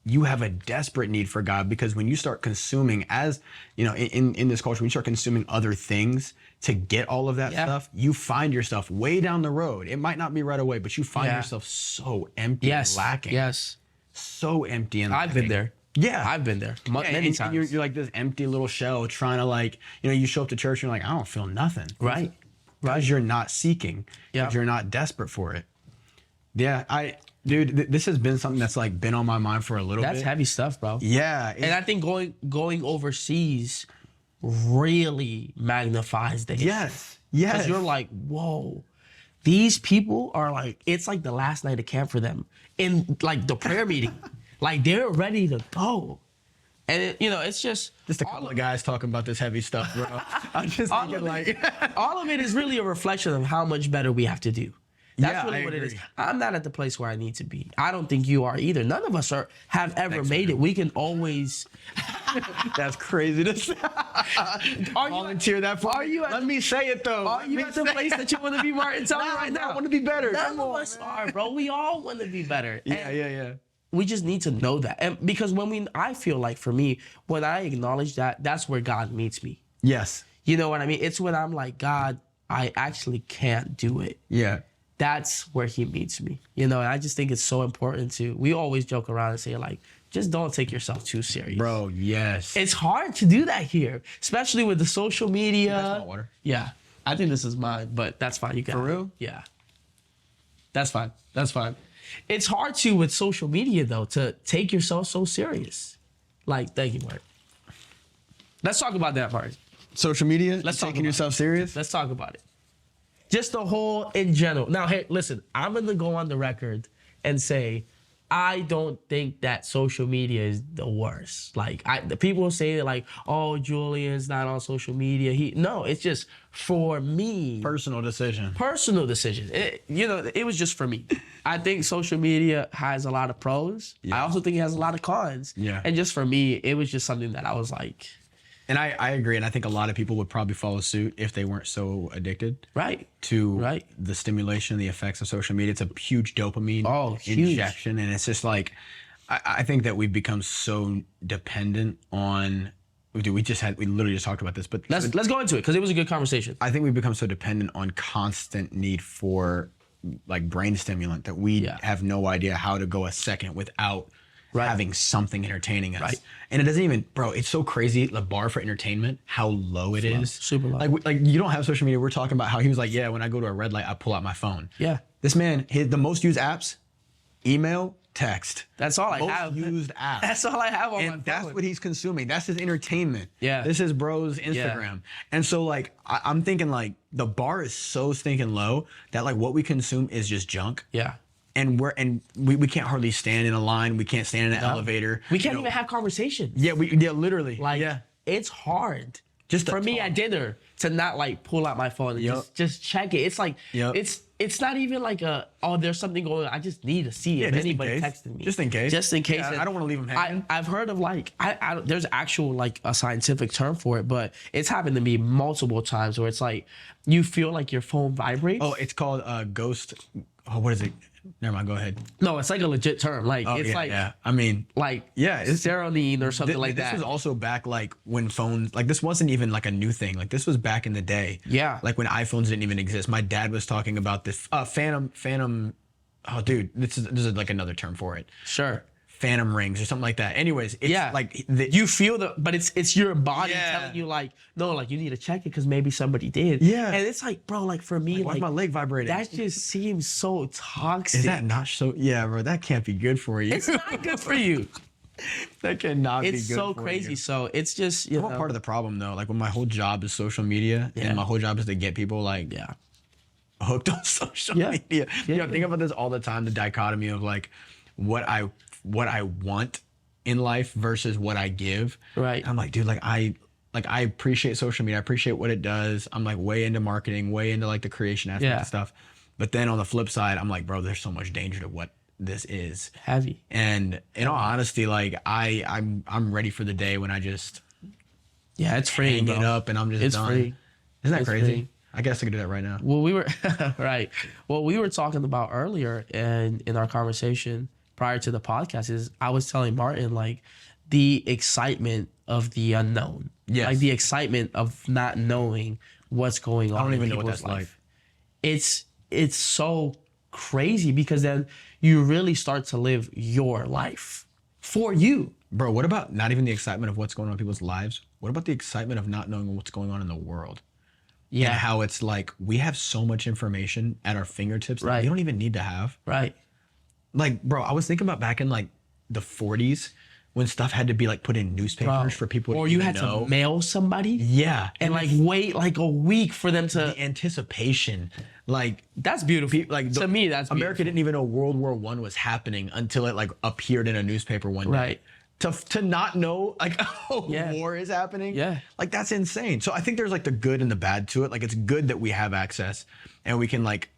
you have a desperate need for God, because when you start consuming, as in this culture, when you start consuming other things to get all of that stuff, you find yourself way down the road. It might not be right away, but you find yourself so empty and lacking. Yes. So empty and I've been there. Yeah. I've been there many times. You're like this empty little shell trying to you show up to church and you're like, I don't feel nothing. Right. Because you're not seeking. Yeah. Because you're not desperate for it. Yeah. Dude, this has been something that's been on my mind for a little bit. That's heavy stuff, bro. Yeah. And I think going overseas really magnifies the issue. Yes. Because you're like, whoa, these people are like, it's like the last night of camp for them in like the prayer meeting. Like they're ready to go. And it's just a couple of guys talking about this heavy stuff, bro. I'm just thinking all of it is really a reflection of how much better we have to do. That's really what it is. I'm not at the place where I need to be. I don't think you are either. None of us have ever made it. We can always. That's crazy to say. Volunteer that for me. Let me say it though. Are you at the place that you want to be, Martin? Tell me right now. I want to be better. None of us are, bro. We all want to be better. Yeah. We just need to know that. And because I feel like for me, when I acknowledge that, that's where God meets me. Yes. You know what I mean? It's when I'm like, God, I actually can't do it. Yeah. That's where he meets me. And I just think it's so important we always joke around and say just don't take yourself too serious. Bro, yes. It's hard to do that here, especially with the social media. That's my water. Yeah. I think this is mine, but that's fine. You got it. For real? Yeah. That's fine. It's hard with social media though, to take yourself so serious. Thank you, Mark. Let's talk about that part. Social media? Let's taking yourself serious? Let's talk about it. Just the whole in general. Now, hey, listen, I'm going to go on the record and say, I don't think that social media is the worst. The people say oh, Julian's not on social media. No, it's just for me. Personal decision. It was just for me. I think social media has a lot of pros. Yeah. I also think it has a lot of cons. Yeah. And just for me, it was just something that I was like. And I agree. And I think a lot of people would probably follow suit if they weren't so addicted to the stimulation, the effects of social media. It's a huge dopamine injection. And it's just I think that we've become so dependent on, we literally just talked about this, but let's go into it because it was a good conversation. I think we've become so dependent on constant need for brain stimulant that we have no idea how to go a second without having something entertaining us. Right. And it doesn't even, bro, it's so crazy, the bar for entertainment, how low it is. Super low. You don't have social media. We're talking about how he was like, yeah, when I go to a red light, I pull out my phone. Yeah. This man, the most used apps, email, text. That's all I have. Most used apps. That's all I have on my phone. And that's what he's consuming. That's his entertainment. Yeah. This is bro's Instagram. Yeah. And so I'm thinking the bar is so stinking low that what we consume is just junk. Yeah. And we can't hardly stand in a line. We can't stand in an elevator. We can't even have conversations. Yeah, literally. It's hard. Just for me at dinner to not like pull out my phone and just check it. It's like it's not even like there's something going on. I just need to see if anybody texted me. Just in case. Just in case. Yeah, I don't want to leave them hanging. I've heard of like there's actual like a scientific term for it, but it's happened to me multiple times where it's like you feel like your phone vibrates. Oh, it's called ghost. Oh, what is it? Never mind. Go ahead. No, it's like a legit term. Like it's I mean, like it's serotonin or something like that. This was also back like when phones, like this wasn't even like a new thing. Like this was back in the day. Yeah. Like when iPhones didn't even exist. My dad was talking about this phantom. Oh, dude, this is like another term for it. Sure. Phantom rings or something like that. Anyways, it's like you feel but it's your body telling you like, no, like you need to check it because maybe somebody did. Yeah. And it's like, bro, like for me, why's my leg vibrating? That just seems so toxic. Is that not so? Yeah, bro, that can't be good for you. It's not good for you. That cannot be good for you. It's so crazy. So it's just, I'm part of the problem though. Like when my whole job is social media and my whole job is to get people like hooked on social media. Think about this all the time, the dichotomy of like what I want in life versus what I give. Right. I'm like, dude, I appreciate social media. I appreciate what it does. I'm like way into marketing, way into like the creation aspect of stuff. But then on the flip side, I'm like, bro, there's so much danger to what this is. Heavy. And in all honesty, like I'm ready for the day when I just it's free. Hang it up and I'm just done. Free. Isn't that crazy? Free. I guess I could do that right now. Well, we were right. What we were talking about earlier in our conversation prior to the podcast is I was telling Martin like the excitement of the unknown. Yes. Like the excitement of not knowing what's going on. I don't even in know what people's that's life. like. It's so crazy because then you really start to live your life for you. Bro, what about not even the excitement of what's going on in people's lives? What about the excitement of not knowing what's going on in the world? Yeah. And how it's like we have so much information at our fingertips that we don't even need to have. Right. Like, bro, I was thinking about back in like the 40s when stuff had to be like put in newspapers for people to or you had to mail somebody. Yeah. And like wait like a week for them to the anticipation. Like that's beautiful. Like to me, that's America beautiful. didn't even know World War I was happening until it like appeared in a newspaper one day. Right. To not know like war is happening. Yeah. Like that's insane. So I think there's like the good and the bad to it. Like it's good that we have access and we can like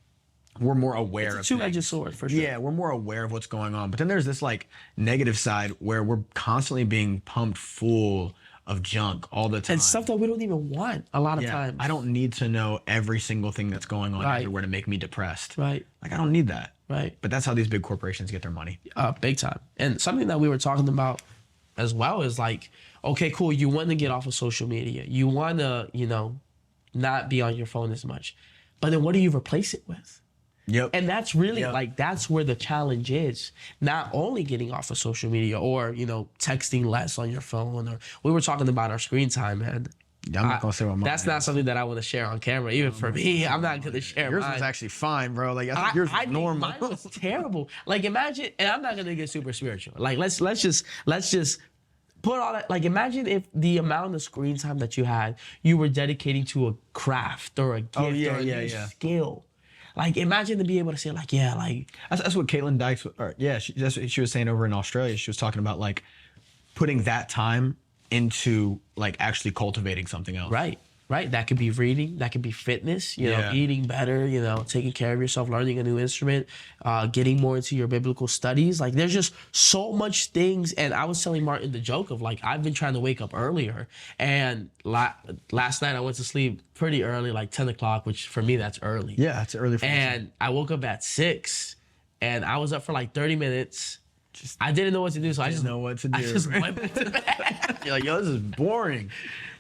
we're more aware of two-edged sword for sure. Yeah, we're more aware of what's going on. But then there's this like negative side where we're constantly being pumped full of junk all the time. And stuff that we don't even want a lot of times. I don't need to know every single thing that's going on everywhere to make me depressed. Right. Like I don't need that. Right. But that's how these big corporations get their money. Big time. And something that we were talking about as well is like, okay, cool, you want to get off of social media. You want to, not be on your phone as much. But then what do you replace it with? Yep. And that's really like, that's where the challenge is. Not only getting off of social media or, texting less on your phone. Or we were talking about our screen time, man. Yeah, I'm not going to say what mine That's not something that I want to share on camera. Even for me, I'm not going to share yours mine. was actually fine, bro. Like, I think yours was normal. Mine was terrible. Like, imagine, and I'm not going to get super spiritual. Like, let's just put all that, like, imagine if the amount of screen time that you had, you were dedicating to a craft or a gift or a new skill. Like, imagine to be able to say, like, That's what Caitlin Dykes, that's what she was saying over in Australia. She was talking about, like, putting that time into, like, actually cultivating something else. Right. That could be reading. That could be fitness, eating better, taking care of yourself, learning a new instrument, getting more into your biblical studies. Like, there's just so much things. And I was telling Martin the joke of, like, I've been trying to wake up earlier. And last night I went to sleep pretty early, like 10 o'clock, which for me, that's early. Yeah, it's early for me. And I woke up at 6 and I was up for like 30 minutes. I didn't know what to do, so I just know what to do. I just went back to the bed. You're like, yo, this is boring.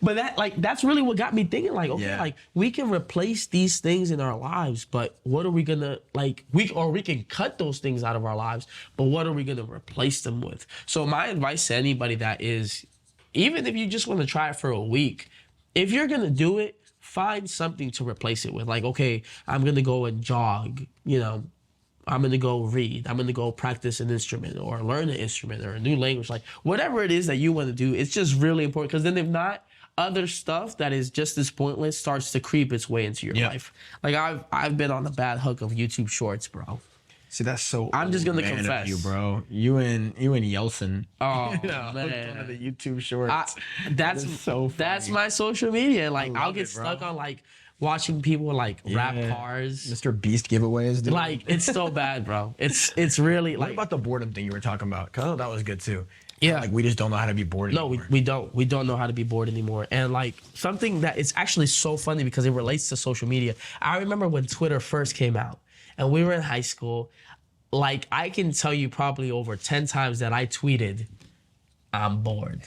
But that's really what got me thinking, like, okay, like we can replace these things in our lives, but what are we gonna we can cut those things out of our lives, but what are we gonna replace them with? So my advice to anybody that is, even if you just want to try it for a week, if you're gonna do it, find something to replace it with. Like, okay, I'm gonna go and jog, I'm going to go read. I'm going to go practice an instrument or learn an instrument or a new language. Like, whatever it is that you want to do, it's just really important. Because then if not, other stuff that is just as pointless starts to creep its way into your life. Like, I've been on the bad hook of YouTube Shorts, bro. See, that's so. I'm just gonna man of confess. you, bro. You and Yeltsin. Oh One man, of the YouTube shorts. that's so funny. that's my social media. Like I'll get it, bro. stuck on like watching people like rap cars. Mr. Beast giveaways, dude. Like it's so bad, bro. It's really What like about the boredom thing you were talking about? Because I thought that was good too. Yeah. Like we just don't know how to be bored no, anymore. we don't know how to be bored anymore. And like something that it's actually so funny because it relates to social media. I remember when Twitter first came out and we were in high school. Like I can tell you probably over 10 times that I tweeted, I'm bored.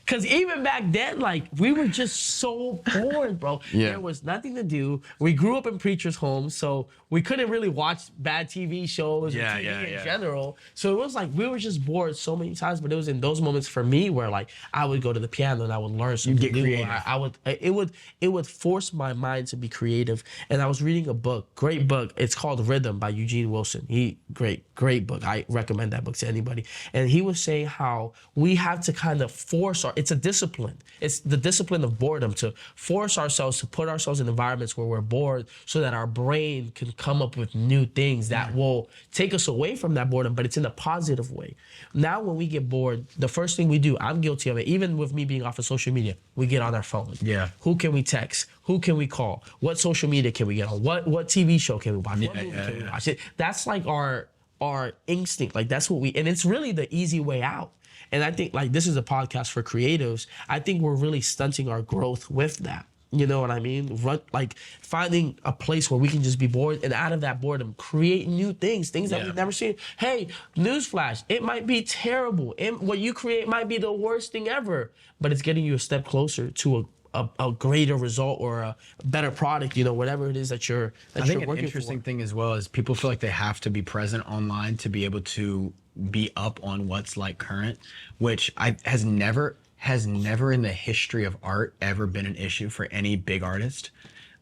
Cause even back then, like we were just so bored, bro. Yeah. There was nothing to do. We grew up in preachers' homes, so we couldn't really watch bad TV shows or TV in general. So it was like we were just bored so many times. But it was in those moments for me where like I would go to the piano and I would learn something get new. creative. It would force my mind to be creative. And I was reading a book, great book. It's called Rhythm by Eugene Wilson. Great book. I recommend that book to anybody. And he was saying how we have to kind of force it's a discipline. It's the discipline of boredom to force ourselves to put ourselves in environments where we're bored so that our brain can come up with new things that will take us away from that boredom, but it's in a positive way. Now, when we get bored, the first thing we do, I'm guilty of it, even with me being off of social media, we get on our phone. Yeah. Who can we text? Who can we call? What social media can we get on? What TV show can we watch? What movie can we watch? That's like our instinct. Like that's what and it's really the easy way out. And I think like this is a podcast for creatives. I think we're really stunting our growth with that. You know what I mean? Like finding a place where we can just be bored and out of that boredom, create new things that we've never seen. Hey, newsflash, it might be terrible. What you create might be the worst thing ever, but it's getting you a step closer to a greater result or a better product, you know, whatever it is that you're I think working an interesting for. thing as well is people feel like they have to be present online to be able to be up on what's like current, which has never in the history of art ever been an issue for any big artist.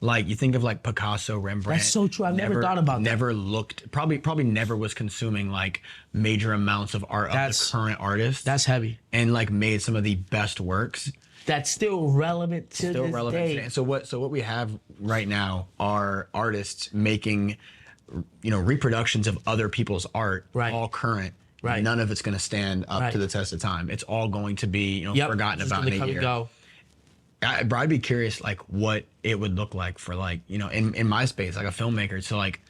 Like you think of like Picasso, Rembrandt. That's so true. I've never thought about that. Never looked, probably never was consuming like major amounts of art of the current artist. That's heavy. And like made some of the best works. That's still relevant to this day. Today. So what we have right now are artists making, you know, reproductions of other people's art, all current. Right. None of it's going to stand up to the test of time. It's all going to be, you know, forgotten about in a year. Go. I'd be curious, like, what it would look like for, like, you know, in my space, like a filmmaker, to like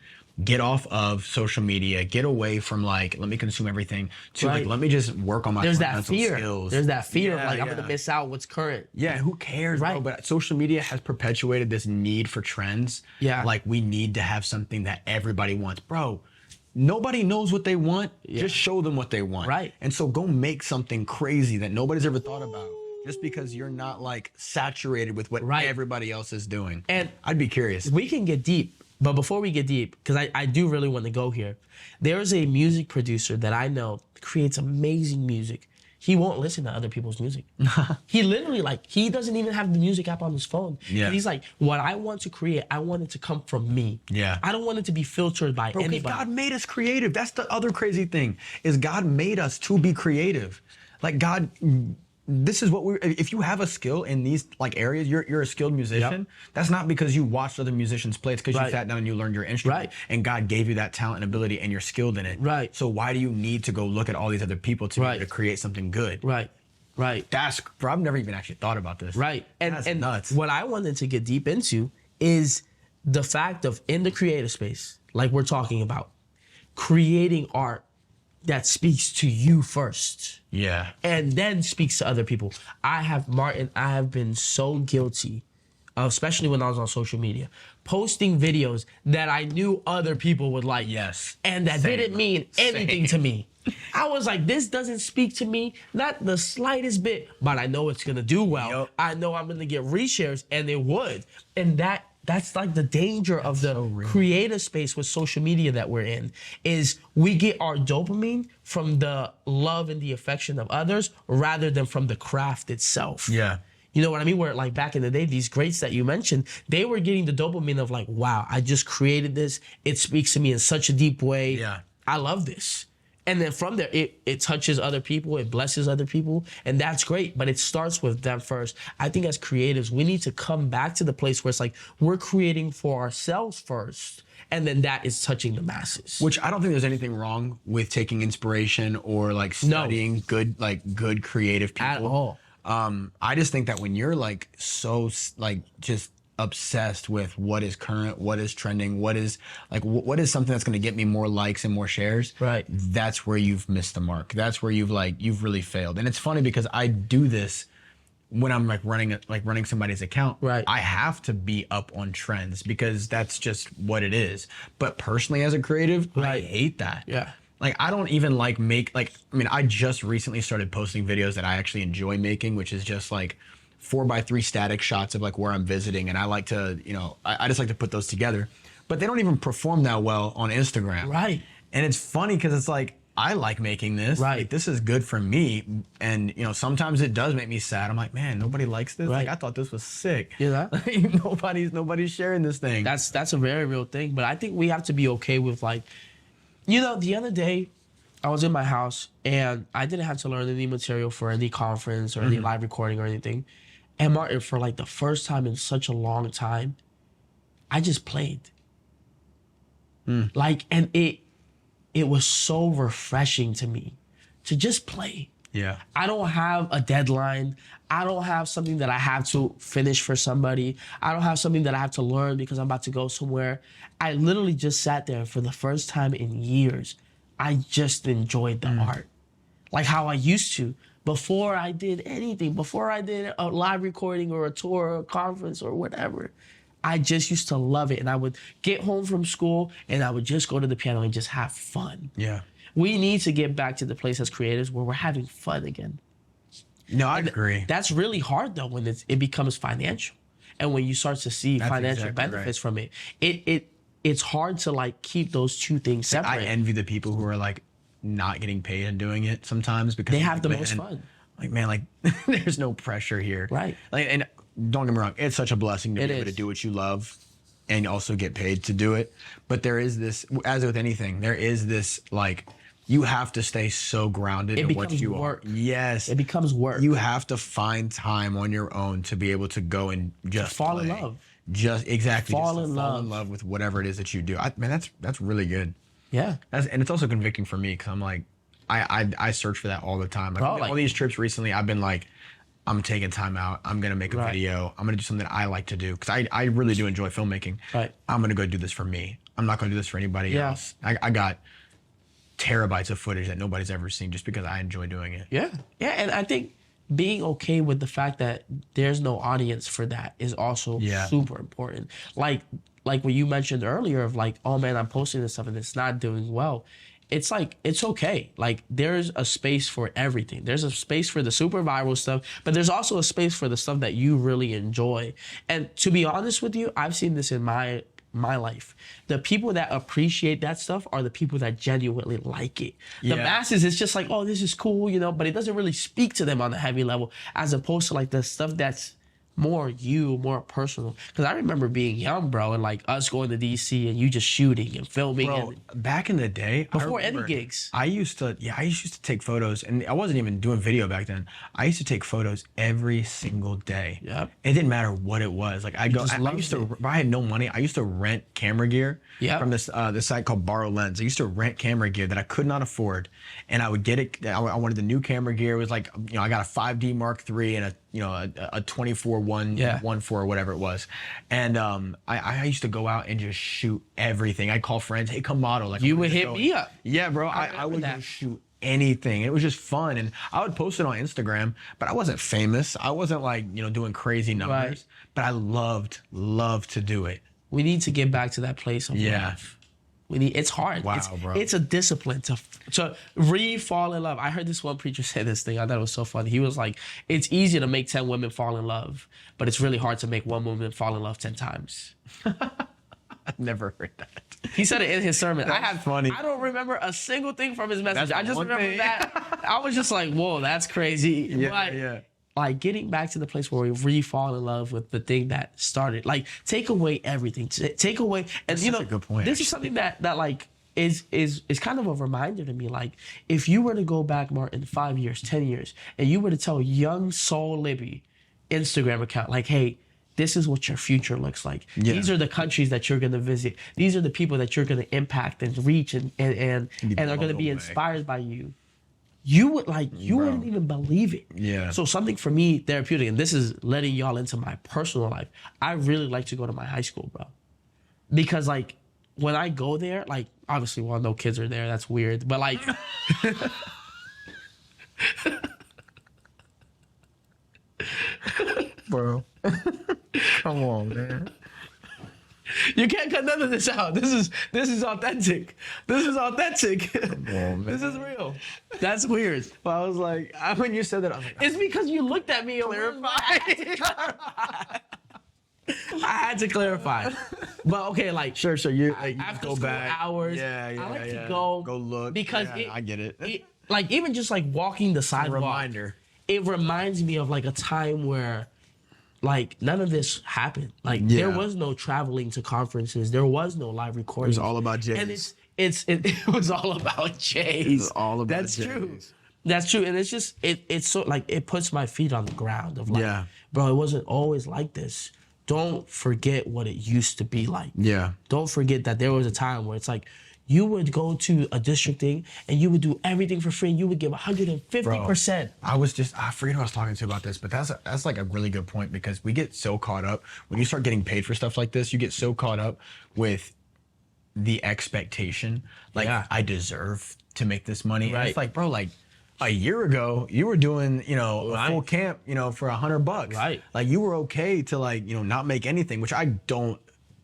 get off of social media, get away from like, let me consume everything, to like, let me just work on my fundamental skills. There's that fear of like, I'm gonna miss out what's current. Yeah, who cares, bro? But social media has perpetuated this need for trends. Yeah. Like, we need to have something that everybody wants. Bro, nobody knows what they want. Just show them what they want. Right. And so go make something crazy that nobody's ever thought about. Just because you're not like saturated with what everybody else is doing. And I'd be curious. We can get deep. But before we get deep, because I do really want to go here, there's a music producer that I know creates amazing music. He won't listen to other people's music. He literally, like, he doesn't even have the music app on his phone. Yeah. He's like, what I want to create, I want it to come from me. Yeah. I don't want it to be filtered by anybody. God made us creative. That's the other crazy thing, is God made us to be creative. Like, God... This is what if you have a skill in these like areas, you're a skilled musician. That's not because you watched other musicians play. It's because you sat down and you learned your instrument. And God gave you that talent and ability and you're skilled in it. So why do you need to go look at all these other people to be able to create something good? That's, bro, I've never even actually thought about this. And nuts. What I wanted to get deep into is the fact of, in the creative space, like we're talking about, creating art that speaks to you first. Yeah. And then speaks to other people. I have been so guilty, especially when I was on social media, posting videos that I knew other people would like. Yes. And that didn't mean anything to me. I was like, this doesn't speak to me, not the slightest bit, but I know it's gonna do well. I know I'm gonna get reshares, and it would. And that's like the danger of the creative space with social media that we're in, is we get our dopamine from the love and the affection of others rather than from the craft itself. Yeah. You know what I mean? Where like back in the day, these greats that you mentioned, they were getting the dopamine of like, wow, I just created this. It speaks to me in such a deep way. Yeah. I love this. And then from there, it touches other people, it blesses other people, and that's great. But it starts with them first. I think as creatives, we need to come back to the place where it's like we're creating for ourselves first, and then that is touching the masses. Which I don't think there's anything wrong with taking inspiration or like studying good creative people. At all. I just think that when you're like so like just obsessed with what is current, what is trending, what is something that's going to get me more likes and more shares, right? That's where you've missed the mark. That's where you've really failed. And it's funny because I do this when I'm running somebody's account. Right. I have to be up on trends because that's just what it is. But personally as a creative, I hate that. Yeah. Like, I don't even I just recently started posting videos that I actually enjoy making, which is just like 4x3 static shots of like where I'm visiting. And I like to, I just like to put those together. But they don't even perform that well on Instagram. Right. And it's funny because it's like, I like making this. Right. Like, this is good for me. And, sometimes it does make me sad. I'm like, man, nobody likes this. Right. Like, I thought this was sick. Yeah. Nobody's sharing this thing. That's a very real thing. But I think we have to be okay with like, the other day I was in my house and I didn't have to learn any material for any conference or any live recording or anything. And Martin, for like the first time in such a long time, I just played. Like, and it was so refreshing to me to just play. Yeah. I don't have a deadline. I don't have something that I have to finish for somebody. I don't have something that I have to learn because I'm about to go somewhere. I literally just sat there for the first time in years. I just enjoyed the art. Like how I used to before I did anything, before I did a live recording or a tour or a conference or whatever. I just used to love it. And I would get home from school and I would just go to the piano and just have fun. Yeah. We need to get back to the place as creators where we're having fun again. No, I agree. That's really hard though when it becomes financial. And when you start to see financial benefits from it, it's hard to like keep those two things separate. I envy the people who are like not getting paid and doing it sometimes because they have the most fun. Like, man, like there's no pressure here. Right. Like, and don't get me wrong, it's such a blessing to be able to do what you love and also get paid to do it. But there is this, as with anything, there is this like, you have to stay so grounded in what you are. Yes. It becomes work. You have to find time on your own to be able to go and just fall play. in love. Just exactly. Fall in love with whatever it is that you do. Man, that's really good. Yeah. And it's also convicting for me because I'm like, I search for that all the time. Like, all these trips recently, I've been like, I'm taking time out. I'm going to make a video. I'm going to do something that I like to do because I really do enjoy filmmaking. Right. I'm going to go do this for me. I'm not going to do this for anybody else. I got terabytes of footage that nobody's ever seen just because I enjoy doing it. Yeah. Yeah. And I think being okay with the fact that there's no audience for that is also super important. Like what you mentioned earlier of like, oh man, I'm posting this stuff and it's not doing well. It's like, it's okay. Like there's a space for everything. There's a space for the super viral stuff, but there's also a space for the stuff that you really enjoy. And to be honest with you, I've seen this in my life. The people that appreciate that stuff are the people that genuinely like it. The masses, it's just like, oh, this is cool, but it doesn't really speak to them on a heavy level as opposed to like the stuff that's more personal. Because I remember being young, bro, and like us going to DC and you just shooting and filming. Bro, back in the day, before any gigs, I used to take photos, and I wasn't even doing video back then. I used to take photos every single day. Yep. It didn't matter what it was. Like I had no money. I used to rent camera gear from this site called Borrow Lens. I used to rent camera gear that I could not afford, and I would get it. I wanted the new camera gear. It was like, I got a 5D Mark III and a 24-1.14 or whatever it was. And I used to go out and just shoot everything. I'd call friends, hey, come model. Like, you would hit me up. Yeah, bro. I would just shoot anything. It was just fun. And I would post it on Instagram, but I wasn't famous. I wasn't like, doing crazy numbers. Right. But I loved to do it. We need to get back to that place of love. It's hard. Wow, bro. It's a discipline to re-fall in love. I heard this one preacher say this thing. I thought it was so funny. He was like, it's easy to make 10 women fall in love, but it's really hard to make one woman fall in love 10 times. I've never heard that. He said it in his sermon. That's funny. I don't remember a single thing from his message. I just remember thing. that. I was just like, whoa, that's crazy. Yeah. Like getting back to the place where we re-fall in love with the thing that started. Like take away everything. Take away, and That's such a good point, this is something that like is kind of a reminder to me. Like, if you were to go back, Martin, 5 years, 10 years, and you were to tell young Soul Libby Instagram account, like, hey, this is what your future looks like. Yeah. These are the countries that you're going to visit. These are the people that you're going to impact and reach and are going to be inspired by you. You wouldn't even believe it. Yeah. So something for me therapeutic, and this is letting y'all into my personal life. I really like to go to my high school, bro. Because like when I go there, like obviously, well, no kids are there. That's weird. But like, bro, come on, man. You can't cut none of this out. This is authentic. This is authentic. Come on, man. This is real. That's weird. But I was like, when you said that, I was like, It's because you looked at me and I had to clarify. But okay, like sure. You after go school back. hours. Yeah. I like to go look because I get it. Like even just like walking the sidewalk. Reminder. It reminds me of like a time where like none of this happened. Like there was no traveling to conferences. There was no live recordings. It was all about Jays. And it was all about Jays. It's all about That's Jays. true. That's true. And it's just it's so like it puts my feet on the ground of like, bro, it wasn't always like this. Don't forget what it used to be like. Yeah. Don't forget that there was a time where it's like you would go to a districting and you would do everything for free and you would give 150%. I forget who I was talking to about this, but that's like a really good point because we get so caught up when you start getting paid for stuff like this, you get so caught up with the expectation, like I deserve to make this money. Right. And it's like, bro, like a year ago, you were doing, a full camp, for $100. Right. Like you were okay to like, not make anything, which I don't.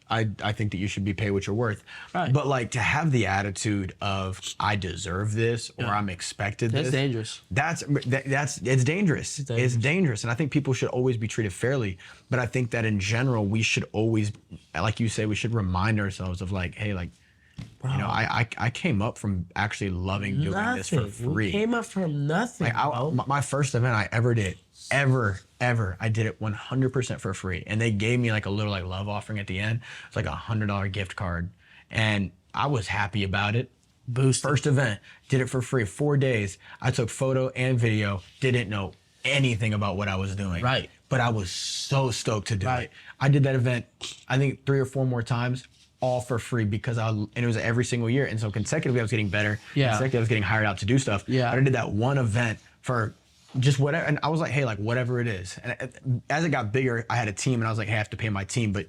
I think that you should be paid what you're worth. Right. But like to have the attitude of I deserve this or I'm expected That's this. dangerous. It's dangerous. It's dangerous. And I think people should always be treated fairly. But I think that in general, we should always, like you say, we should remind ourselves of like, hey, like, bro, I came up from actually loving doing this for free. We came up from nothing. Like my first event I ever did, I did it 100% for free. And they gave me like a little like love offering at the end. It's like $100 gift card. And I was happy about it. First event, did it for free, 4 days. I took photo and video, didn't know anything about what I was doing. Right. But I was so stoked to do it. I did that event, I think 3 or 4 more times, all for free because and it was every single year. And so consecutively I was getting better. Yeah. Consecutively I was getting hired out to do stuff. Yeah. But I did that one event for just whatever. And I was like, hey, like whatever it is. And as it got bigger, I had a team and I was like, hey, I have to pay my team, but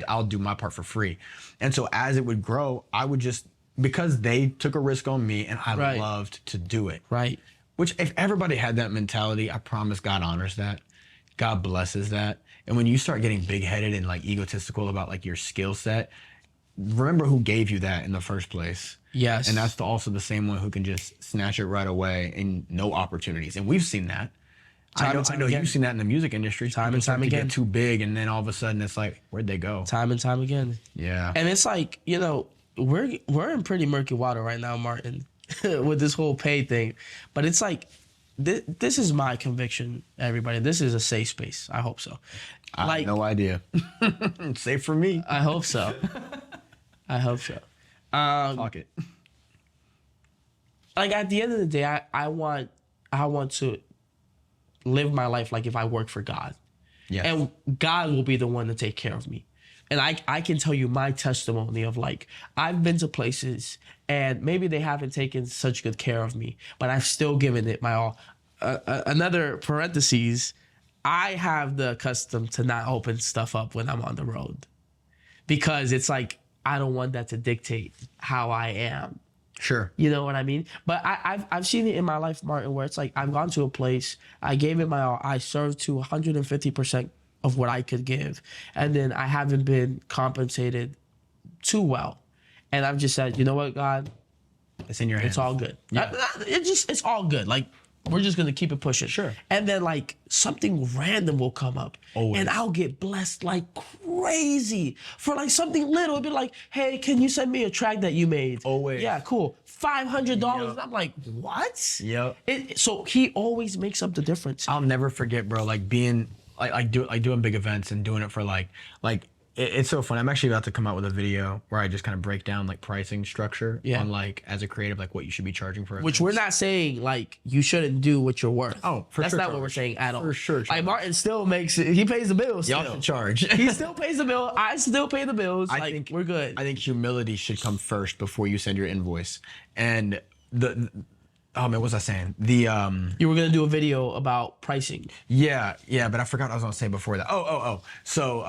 I'll do my part for free. And so as it would grow, I would just, because they took a risk on me and I loved to do it. Right. Which if everybody had that mentality, I promise God honors that. God blesses that. And when you start getting big headed and like egotistical about like your skill set, remember who gave you that in the first place. Yes. And that's also the same one who can just snatch it right away and no opportunities. And we've seen that. I know you've seen that in the music industry. Time and time again. Get too big and then all of a sudden it's like, where'd they go? Time and time again. Yeah. And it's like, we're in pretty murky water right now, Martin, with this whole pay thing. But it's like, this is my conviction, everybody. This is a safe space. I hope so. I have no idea. Safe for me. I hope so. I hope so. Fuck it. Like at the end of the day, I want to live my life like if I work for God. Yes. And God will be the one to take care of me. And I can tell you my testimony of like, I've been to places and maybe they haven't taken such good care of me, but I've still given it my all. Another parentheses, I have the custom to not open stuff up when I'm on the road because it's like, I don't want that to dictate how I am. Sure. You know what I mean? But I've seen it in my life, Martin, where it's like I've gone to a place, I gave it my all, I served to 150% of what I could give, and then I haven't been compensated too well. And I've just said, you know what, God? It's in your hands. It's all good. Yeah. It's all good. Like, we're just going to keep it pushing. Sure. And then, like, something random will come up. Always. And I'll get blessed like crazy for, like, something little. It'll be like, hey, can you send me a track that you made? Always. Yeah, cool. $500. Yep. And I'm like, what? Yep. So he always makes up the difference. I'll never forget, bro, like being, doing big events and doing it for like it's so funny. I'm actually about to come out with a video where I just kind of break down like pricing structure on like as a creative, like what you should be charging for. Which we're not saying like you shouldn't do what you're worth. Oh, for That's sure. not what we're saying at all. For sure. Like Martin still makes it. He pays the bills. Y'all Still. should charge. He still pays the bill. I still pay the bills. I think we're good. I think humility should come first before you send your invoice. And oh man, what was I saying? You were gonna do a video about pricing. Yeah, but I forgot what I was gonna say before that. So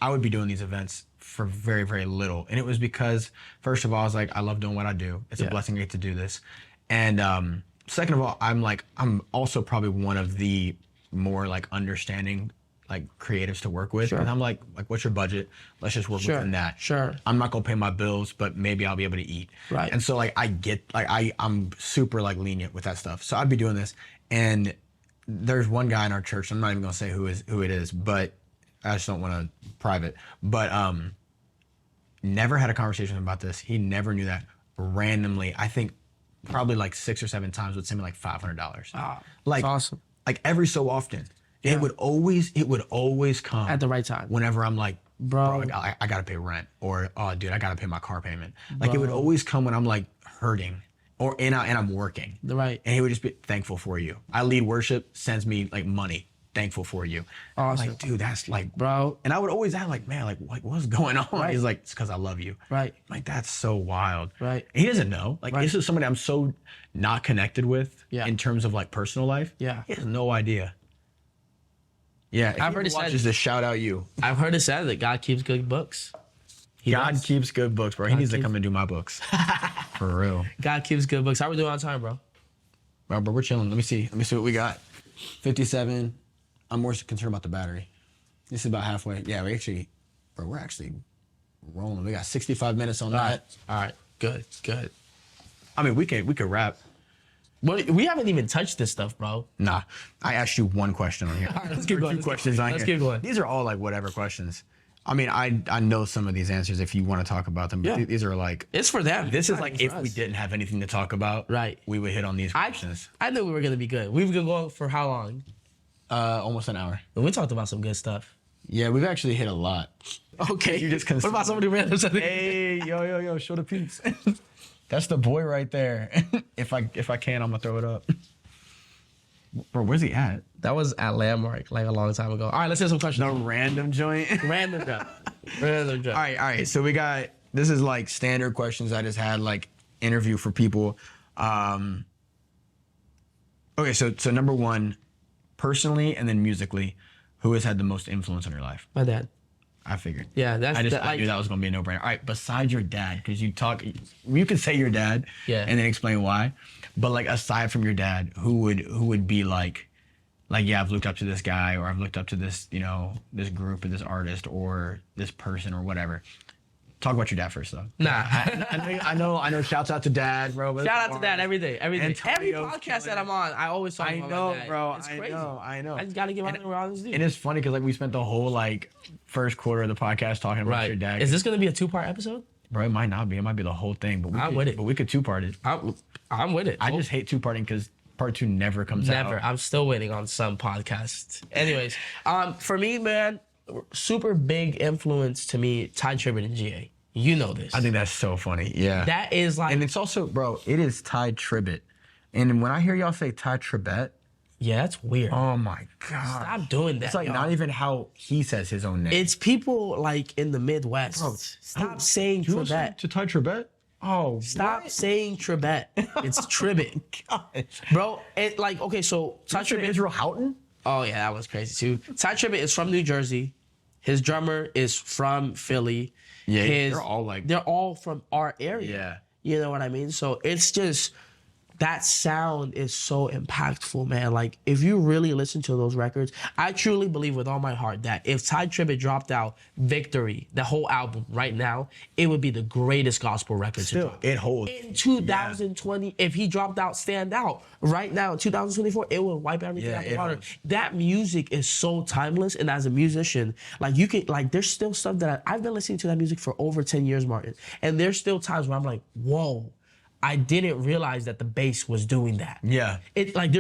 I would be doing these events for very, very little. And it was because, first of all, I was like, I love doing what I do. It's a blessing to get to do this. And second of all, I'm also probably one of the more like understanding like creatives to work with. And I'm like, what's your budget? Let's just work within that. Sure. I'm not gonna pay my bills, but maybe I'll be able to eat. Right. And so like I'm super like lenient with that stuff. So I'd be doing this. And there's one guy in our church, I'm not even gonna say who it is, but I just don't want to private. But never had a conversation about this. He never knew that. Randomly, I think probably like 6 or 7 times would send me like $500. Like awesome. Like every so often. It would always come at the right time. Whenever I'm like, bro, I gotta pay rent, or oh dude, I gotta pay my car payment. Like it would always come when I'm like hurting, and I'm working. Right. And he would just be thankful for you. I lead worship, sends me like money. Thankful for you. Awesome. Like, dude, that's like, bro. And I would always ask, like, man, like, what's going on? Right. He's like, it's because I love you. Right. Like, that's so wild. Right. And he doesn't know. Like, this is somebody I'm so not connected with in terms of like personal life. Yeah. He has no idea. Yeah. I've heard it said. Just to shout out you. I've heard it said that God keeps good books. God keeps good books, bro. He needs to come and do my books. For real. God keeps good books. How we doing on time, bro? Bro, we're chilling. Let me see what we got. 57. I'm more concerned about the battery. This is about halfway. Yeah, we're actually rolling. We got 65 minutes on that. All right. Good. I mean, we could wrap. We haven't even touched this stuff, bro. Nah. I asked you one question on here. All right, let's keep going. 2 questions on here. Let's keep going. These are all like whatever questions. I mean, I know some of these answers if you want to talk about them. But these are like... It's for them. This is like if we didn't have anything to talk about, we would hit on these questions. I knew we were going to be good. We've been going for how long? Almost an hour. We talked about some good stuff. Yeah, we've actually hit a lot. Okay. You just what about somebody random? Hey, yo, show the peeps. That's the boy right there. If I can, I'm gonna throw it up. Bro, where's he at? That was at Landmark like a long time ago. All right, let's hear some questions. The random joint. Random joint. All right. So we got, this is like standard questions I just had like interview for people. Okay, so number 1, personally and then musically, who has had the most influence on your life? My dad. I figured. Yeah, I knew that was gonna be a no-brainer. All right, besides your dad, because you can say your dad, and then explain why. But like aside from your dad, who would be like, yeah, I've looked up to this guy, or I've looked up to this, this group or this artist or this person or whatever. Talk about your dad first, though. Nah, I know. Shouts out to dad, bro. Shout out to dad every day. Every Antonio's podcast that I'm on, I always talk about my dad. Bro. It's crazy. I know. I just gotta give out around this dude. And it's funny because like we spent the whole like first quarter of the podcast talking about your dad. Is this gonna be a 2-part episode? Bro, it might not be. It might be the whole thing. But I'm with it. But we could 2-part it. I'm with it. I just hate 2-parting because part 2 never comes out. Never. I'm still waiting on some podcasts. Anyways, for me, man, super big influence to me, Ty Tribbett and GA. You know this. I think that's so funny. Yeah. That is like... And it's also, bro, it is Ty Tribbett. And when I hear y'all say Ty Tribbett... Yeah, that's weird. Oh, my God. Stop doing that, It's like not even how he says his own name. It's people like in the Midwest. Bro, stop saying Tribbett. To Ty Tribbett? Oh, stop saying Tribbett. It's Tribbett. Bro, it like, okay, so Ty Tribbett. Israel Houghton? Oh, yeah, that was crazy, too. Ty Tribbett is from New Jersey. His drummer is from Philly. Yeah, they're all from our area. Yeah. You know what I mean? So it's just, that sound is so impactful, man. Like, if you really listen to those records, I truly believe with all my heart that if Ty Tribbett dropped out Victory, the whole album right now, it would be the greatest gospel record to drop. It holds. In 2020, if he dropped out Stand Out right now in 2024, it would wipe everything out the water. That music is so timeless, and as a musician, like you can, like there's still stuff that I've been listening to that music for over 10 years, Martin, and there's still times where I'm like, whoa. I didn't realize that the bass was doing that. Yeah. It's like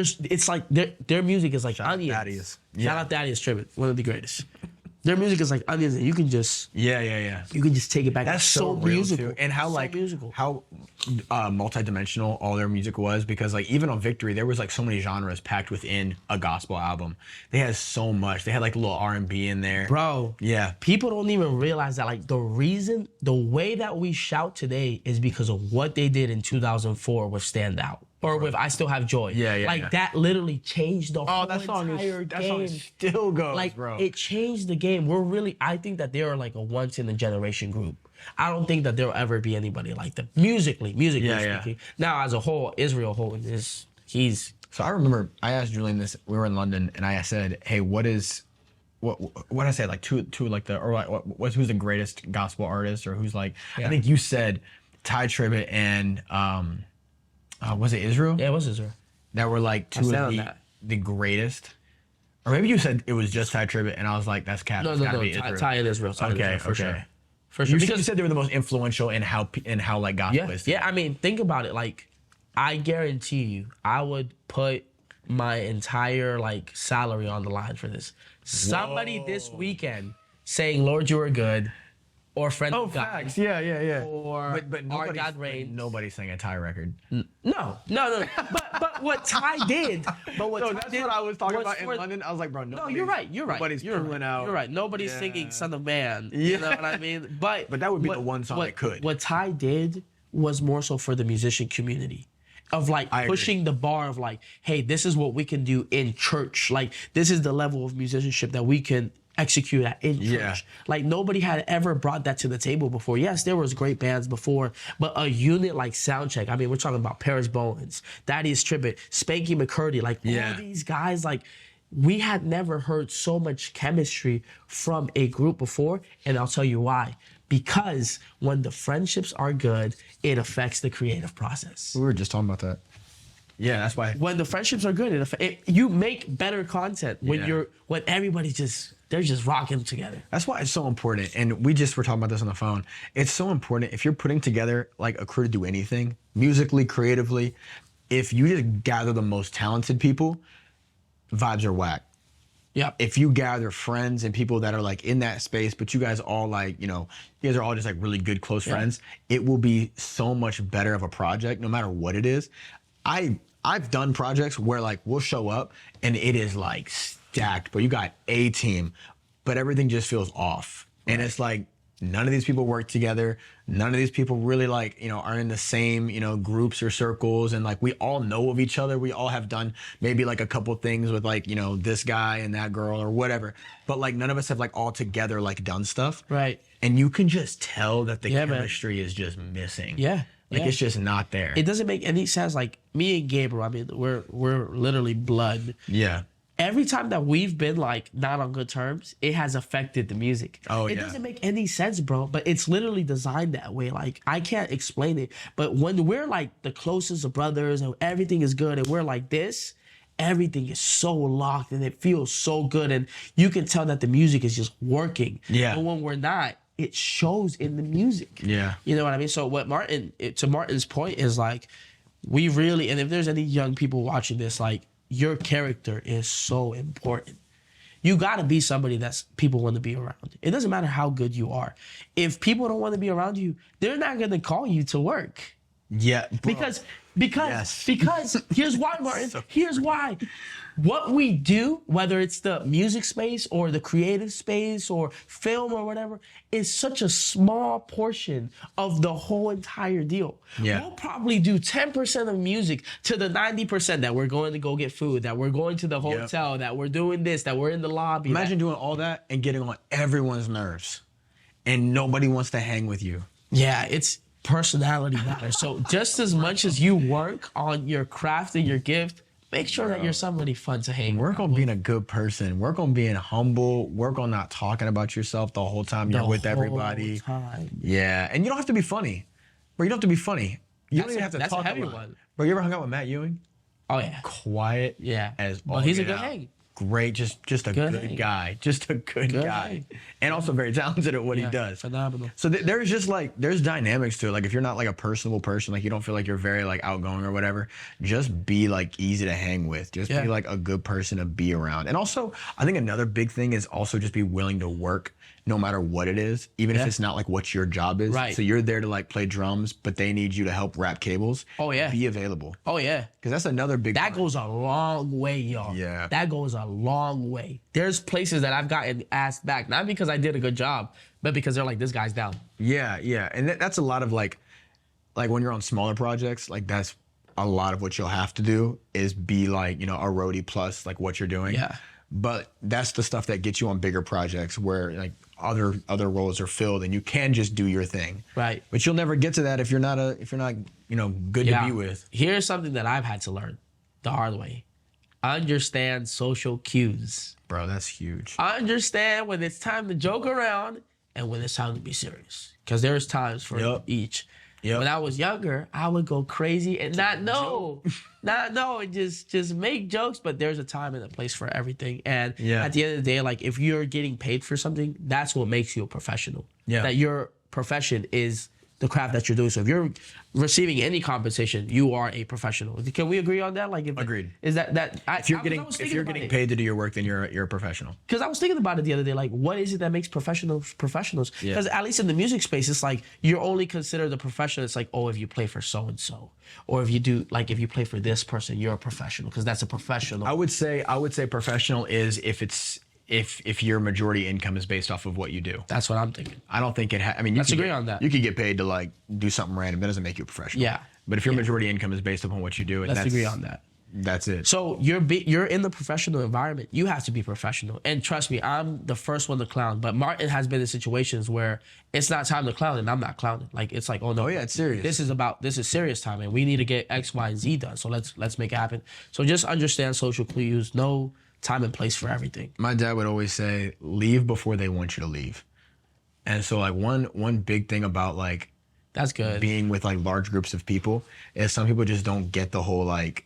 their music is like onions. Thaddeus. Shout out Thaddeus Tribbett, one of the greatest. Their music is like onions, and you can just Yeah. you can just take it back. That's It's so real musical. too. And how So like musical. how multidimensional all their music was, because like even on Victory there was like so many genres packed within a gospel album. They had so much. They had like a little R&B in there. Bro, Yeah. people don't even realize that like the way that we shout today is because of what they did in 2004 with Stand Out or with I Still Have Joy. Like that literally changed the whole that song entire that game. song still goes, Like bro. it changed the game. I think that they are like a once in a generation group. I don't think that there'll ever be anybody like them musically speaking. Now as a whole, Israel Houghton he's. So I remember I asked Julian this. We were in London, and I said, "Hey, what did I say? Like two like the or like who's the greatest gospel artist, or who's like?" I think you said Ty Tribbett and was it Israel? Yeah, it was Israel. That were like two of the greatest. Or maybe you said it was just Ty Tribbett, and I was like, "That's cat." No. Ty and Israel. Okay, for sure. For You sure. said you said they were the most influential in how like gospel is. Yeah, I mean, think about it. Like, I guarantee you, I would put my entire like salary on the line for this. Somebody this weekend saying, "Lord, you are good," or "Friend of God." Facts. Yeah. Or But "Our God reigns." Nobody sang a Ty record. No. But what Ty did, That's what I was talking about in London. I was like, bro, no, you're right. Nobody's pulling out. You're right. Nobody's singing "Son of Man." Yeah. You know what I mean? But that would be the one song that could. What Ty did was more so for the musician community. Of like pushing the bar of like, hey, this is what we can do in church. Like this is the level of musicianship that we can execute at in church. Yeah. Like nobody had ever brought that to the table before. Yes, there was great bands before, but a unit like Soundcheck. I mean, we're talking about Paris Bowens, Thaddeus Tribbett, Spanky McCurdy, like all these guys. Like we had never heard so much chemistry from a group before, and I'll tell you why. Because when the friendships are good, it affects the creative process. We were just talking about that. Yeah, that's why. When the friendships are good, you make better content when when everybody's they're just rocking together. That's why it's so important. And we just were talking about this on the phone. It's so important if you're putting together like a crew to do anything, musically, creatively, if you just gather the most talented people, vibes are whack. Yeah. If you gather friends and people that are like in that space, but you guys all like, you guys are all just like really good, close friends, it will be so much better of a project, no matter what it is. I've done projects where like we'll show up and it is like stacked, but you got a team, but everything just feels off. Right. And it's like, none of these people work together. None of these people really like, are in the same, groups or circles. And like, we all know of each other. We all have done maybe like a couple things with like, this guy and that girl or whatever. But like, none of us have like all together like done stuff. Right. And you can just tell that the chemistry is just missing. Yeah. Like it's just not there. It doesn't make any sense. Like me and Gabriel, I mean, we're literally blood. Yeah. Every time that we've been like not on good terms, it has affected the music. Oh, it doesn't make any sense, bro. But it's literally designed that way. Like I can't explain it. But when we're like the closest of brothers and everything is good and we're like this, everything is so locked and it feels so good. And you can tell that the music is just working. Yeah. But when we're not, it shows in the music. Yeah. You know what I mean? So what to Martin's point is like, we really, and if there's any young people watching this, like, your character is so important. You gotta be somebody that's people want to be around. It doesn't matter how good you are. If people don't want to be around you, they're not gonna call you to work. Yeah. Bro. Because here's why, Martin. Here's why. What we do, whether it's the music space or the creative space or film or whatever, is such a small portion of the whole entire deal. Yeah. We'll probably do 10% of music to the 90% that we're going to go get food, that we're going to the hotel, that we're doing this, that we're in the lobby. Imagine doing all that and getting on everyone's nerves and nobody wants to hang with you. Yeah, it's personality matters. So just as much as you work on your craft and your gift, make sure that you're somebody fun to hang with. Work on being a good person. Work on being humble. Work on not talking about yourself the whole time you're with everybody. Time. Yeah, and you don't have to be funny. Bro, you don't have to be funny. You don't even have to talk a heavy a lot. one. Bro, you ever hung out with Matt Ewing? Oh, yeah. Quiet Yeah. as But he's a good out. hang. great, just a good guy, just a good guy, and also very talented at what he does. Phenomenal. So there's just like there's dynamics to it. Like if you're not like a personable person, like you don't feel like you're very like outgoing or whatever, just be like easy to hang with. Just be like a good person to be around. And also, I think another big thing is also just be willing to work no matter what it is, even if it's not like what your job is. Right. So you're there to like play drums, but they need you to help wrap cables. Oh yeah. Be available. Oh yeah. Because that's another big That part. goes a long way, y'all. Yeah. That goes a long way. There's places that I've gotten asked back, not because I did a good job, but because they're like, this guy's down. Yeah, yeah. And that's a lot of like when you're on smaller projects, like that's a lot of what you'll have to do is be like, you know, a roadie plus like what you're doing. Yeah. But that's the stuff that gets you on bigger projects where like other roles are filled and you can just do your thing. Right. But you'll never get to that if you're not you know, good to be with. Here's something that I've had to learn the hard way. Understand social cues. Bro, that's huge. Understand when it's time to joke around and when it's time to be serious. Because there's times for each. When I was younger, I would go crazy and not know, and just make jokes. But there's a time and a place for everything. And at the end of the day, like if you're getting paid for something, that's what makes you a professional. Yeah. That your profession is the craft that you're doing. So if you're receiving any compensation, you are a professional. Can we agree on that? Like, Agreed. Is that if you're getting paid to do your work, then you're a professional. Because I was thinking about it the other day. Like, what is it that makes professionals? Because at least in the music space, it's like you're only considered a professional. It's like, oh, if you play for so and so, or if you play for this person, you're a professional because that's a professional. I would say professional is if your majority income is based off of what you do. That's what I'm thinking. I don't think I mean, let's agree on that. You could get paid to like do something random. That doesn't make you a professional. Yeah. But if your majority income is based upon what you do, let's agree on that. That's it. So you're in the professional environment. You have to be professional. And trust me, I'm the first one to clown. But Martin has been in situations where it's not time to clown and I'm not clowning. Like it's like, oh no, it's serious. This is serious time and we need to get X, Y, and Z done. So let's make it happen. So just understand social cues. Know time and place for everything. My dad would always say, leave before they want you to leave. And so like one big thing about like that's good being with like large groups of people is some people just don't get the whole like,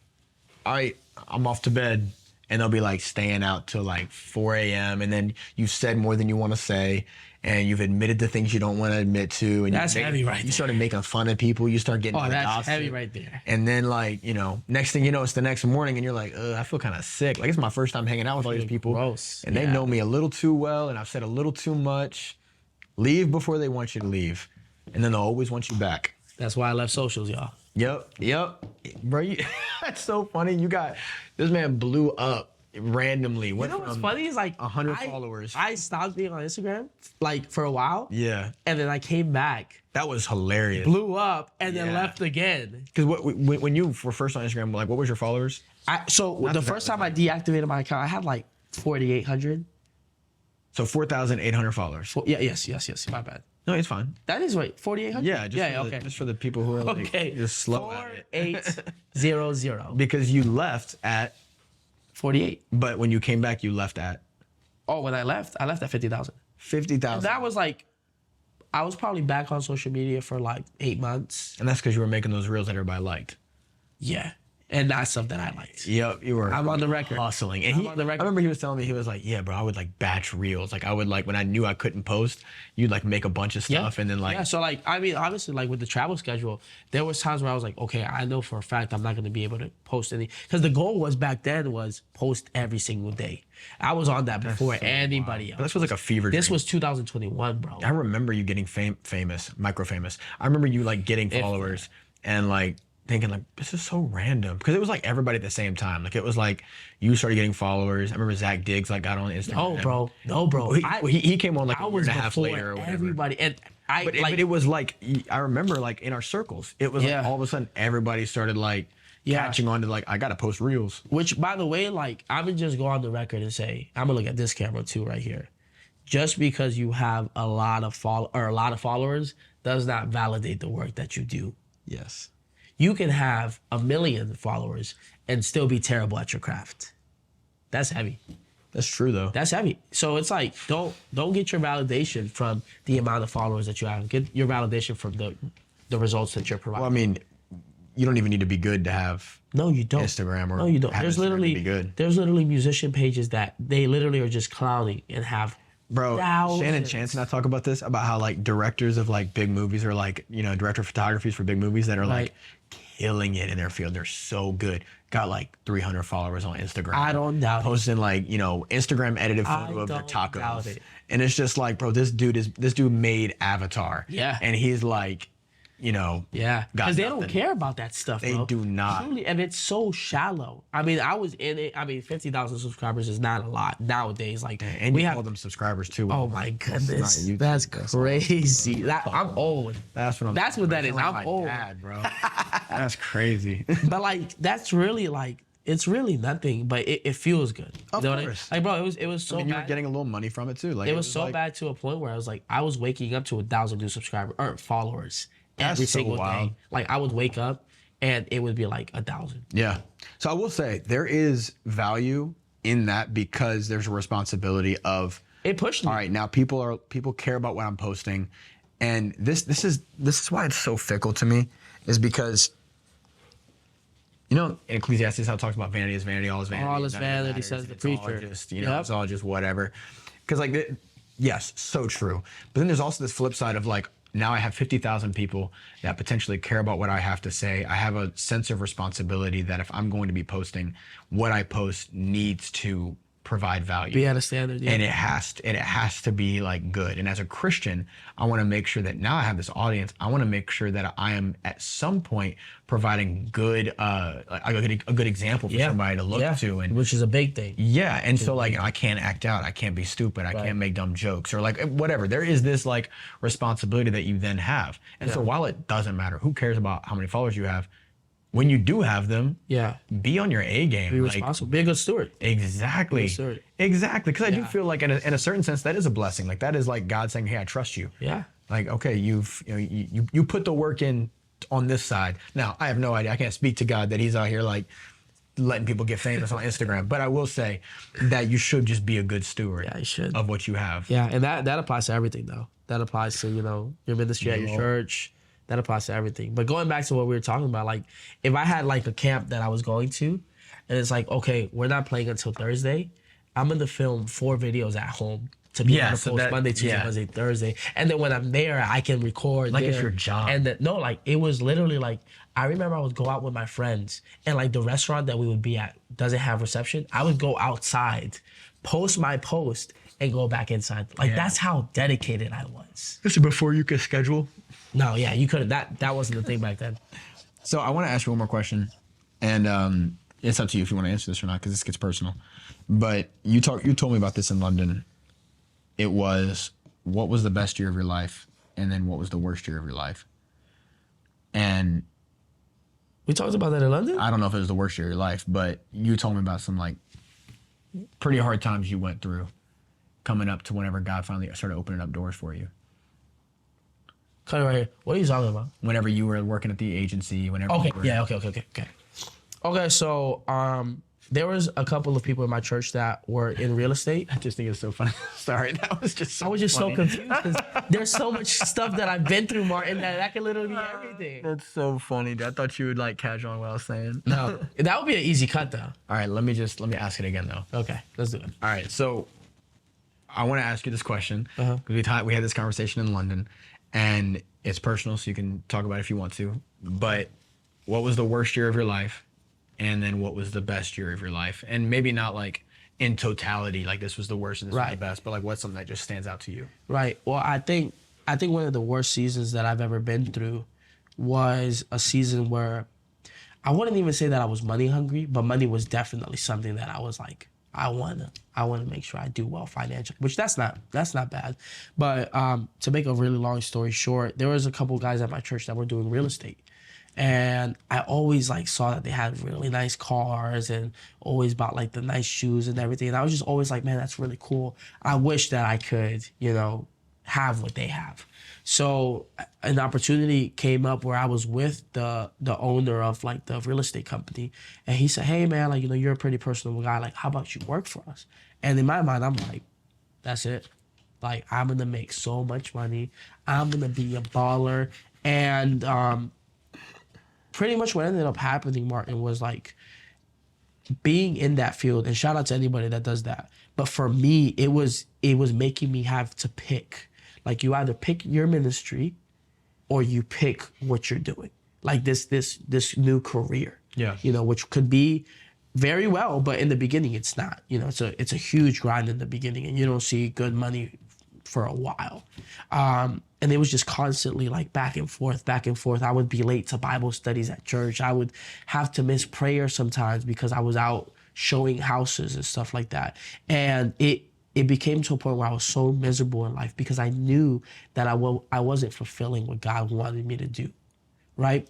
all right, I'm off to bed. And they'll be like staying out till like 4 a.m. And then you've said more than you want to say. And you've admitted to things you don't want to admit to. And that's heavy right there. You started making fun of people. You start getting that's gossip. heavy right there. And then like, you know, next thing you know, it's the next morning and you're like, I feel kind of sick. Like it's my first time hanging out with all these people. Gross. And they know me a little too well and I've said a little too much. Leave before they want you to leave. And then they'll always want you back. That's why I left socials, y'all. Yep. Bro, that's so funny. This man blew up. Randomly went what's funny is like 100 followers. I stopped being on Instagram like for a while. Yeah. And then I came back. That was hilarious. Blew up and then left again. Because when you were first on Instagram, like what was your followers? The first time I deactivated my account, I had like 4,800. So 4,800 followers. Yes. My bad. No, it's fine. That is right. 4,800. Yeah. Just for the people who are like just slow at it. 4800. Because you left at 48. But when you came back, you left at? Oh, when I left at 50,000. 50,000. That was like, I was probably back on social media for like 8 months. And that's because you were making those reels that everybody liked. Yeah. And that's something I liked. Yep, you were. I'm on the record. Hustling. And I'm on the record. I remember he was telling me, he was like, yeah, bro, I would like batch reels. Like I would like, when I knew I couldn't post, you'd like make a bunch of stuff and then like. Yeah, so like, I mean, obviously like with the travel schedule, there was times where I was like, okay, I know for a fact I'm not going to be able to post any. Because the goal was back then was post every single day. I was on that before anybody else. But this was like a fever dream. This was 2021, bro. I remember you getting micro famous. I remember you like getting followers and like, thinking like, this is so random. Because it was like everybody at the same time. Like it was like you started getting followers. I remember Zach Diggs like got on Instagram. No, bro. He came on like a year and a half later or whatever. Everybody. And but it was like, I remember like in our circles, it was like all of a sudden everybody started like catching on to like, I got to post reels. Which by the way, like I'm going to just go on the record and say, I'm going to look at this camera too right here. Just because you have a lot of followers does not validate the work that you do. Yes. You can have 1 million followers and still be terrible at your craft. That's heavy. That's true though. That's heavy. So it's like, don't get your validation from the amount of followers that you have. Get your validation from the results that you're providing. Well, I mean, you don't even need to be good to have No, you don't. Instagram or no, you don't. have There's Instagram literally to be good. there's literally musician pages that they literally are just clowning and have Bro, thousands. Shannon Chance and I talk about this, about how like directors of like big movies, or like, you know, director of photographies for big movies that are Right. like killing it in their field. They're so good. Got like 300 followers on Instagram. I don't doubt it. Posting like, you know, Instagram edited I photo of their don't doubt tacos. it. And it's just like, bro, this dude made Avatar. Yeah. And he's like, you know, Yeah, got because they don't nothing. care about that stuff. They bro. do not. Truly, and it's so shallow. I mean, I was in it. I mean, 50,000 subscribers is not a lot nowadays. Like, And we you have. call them subscribers too. Oh my goodness, YouTube. that's That's crazy. I'm old. That's what That's what that is. like I'm my old. dad, bro. That's crazy. But like, that's really like, it's really nothing. But it feels good. Of You know what I mean? course. Like, bro, it was so I mean, you bad. were getting a little money from it too. Like It was so like, bad to a point where I was like, I was waking up to 1,000 new subscribers or followers every That's so single wild. day. Like, I would wake up and it would be like 1,000. Yeah. So I will say there is value in that, because there's a responsibility of, It pushed me. all right, now people care about what I'm posting. And this is why it's so fickle to me, is because, you know, in Ecclesiastes how it talks about vanity is vanity, all is vanity. All is none of it vanity, matters, says the it's all preacher. just, you know, Yep. it's all just whatever. Because like, yes, so true. But then there's also this flip side of like, now I have 50,000 people that potentially care about what I have to say. I have a sense of responsibility that if I'm going to be posting, what I post needs to provide value. Be at a standard. Yeah. And it has to be like good. And as a Christian, I want to make sure that now I have this audience. I want to make sure that I am at some point providing good, a good example for somebody to look to. And which is a big thing. yeah, and so like, you know, I can't act out, I can't be stupid, I can't make dumb jokes, or like whatever. There is this like responsibility that you then have. And so while it doesn't matter, who cares about how many followers you have, when you do have them, Yeah. be on your A game. Be like, responsible. Be a good steward. exactly. Be a steward. Exactly. Because I do Yeah. feel like in a certain sense that is a blessing. Like that is like God saying, hey, I trust you. Yeah. Like, okay, you put the work in on this side. Now, I have no idea. I can't speak to God that he's out here like letting people get famous on Instagram. But I will say that you should just be a good steward Yeah, you should. of what you have. Yeah, and that applies to everything though. That applies to, you know, your ministry at your church. That applies to everything. But going back to what we were talking about, like if I had like a camp that I was going to, and it's like, okay, we're not playing until Thursday, I'm gonna film 4 videos at home to be able to so post that- Monday, Tuesday, yeah. Wednesday, Thursday. And then when I'm there, I can record. Like it's there. your job. And then, no, like it was literally like, I remember I would go out with my friends and like the restaurant that we would be at doesn't have reception. I would go outside, post my post, and go back inside. Like Yeah. that's how dedicated I was. This is before you could schedule. No, yeah, you couldn't. That wasn't the thing back then. So I want to ask you one more question, and it's up to you if you want to answer this or not, because this gets personal. But you told me about this in London. It was, what was the best year of your life, and then what was the worst year of your life? And We talked about that in London. I don't know if it was the worst year of your life, but you told me about some like pretty hard times you went through coming up to whenever God finally started opening up doors for you. Cut it right here. What are you talking about? Whenever you were working at the agency, whenever Okay. you were, Yeah. Okay. Okay. So there was a couple of people in my church that were in real estate. I just think it's so funny. Sorry, that was just so I was just funny. so confused because there's so much stuff that I've been through, Martin, that can literally be everything. That's so funny. I thought you would like catch on what I was saying. No, that would be an easy cut though. All right, let me ask it again though. Okay, let's do it. All right, so I want to ask you this question Uh-huh. because we had this conversation in London, and it's personal, so you can talk about it if you want to. But what was the worst year of your life, and then what was the best year of your life? And maybe not like in totality, like this was the worst and this was the best, but like what's something that just stands out to you? Right. Well, I think one of the worst seasons that I've ever been through was a season where I wouldn't even say that I was money hungry, but money was definitely something that I was like, I wanna make sure I do well financially, which that's not bad. But to make a really long story short, there was a couple guys at my church that were doing real estate. And I always like saw that they had really nice cars and always bought like the nice shoes and everything. And I was just always like, man, that's really cool. I wish that I could, you know, have what they have. So an opportunity came up where I was with the owner of like the real estate company. And he said, hey man, like, you know, you're a pretty personable guy. Like, how about you work for us? And in my mind, I'm like, that's it. Like, I'm going to make so much money. I'm going to be a baller. And pretty much what ended up happening, Martin, was like being in that field, and shout out to anybody that does that. But for me, it was making me have to pick. Like, you either pick your ministry or you pick what you're doing. Like this new career. Yeah. You know, which could be very well, but in the beginning it's not. You know, it's a huge grind in the beginning, and you don't see good money for a while. And it was just constantly like back and forth, back and forth. I would be late to Bible studies at church. I would have to miss prayer sometimes because I was out showing houses and stuff like that. And it became to a point where I was so miserable in life because I knew that I wasn't fulfilling what God wanted me to do, right?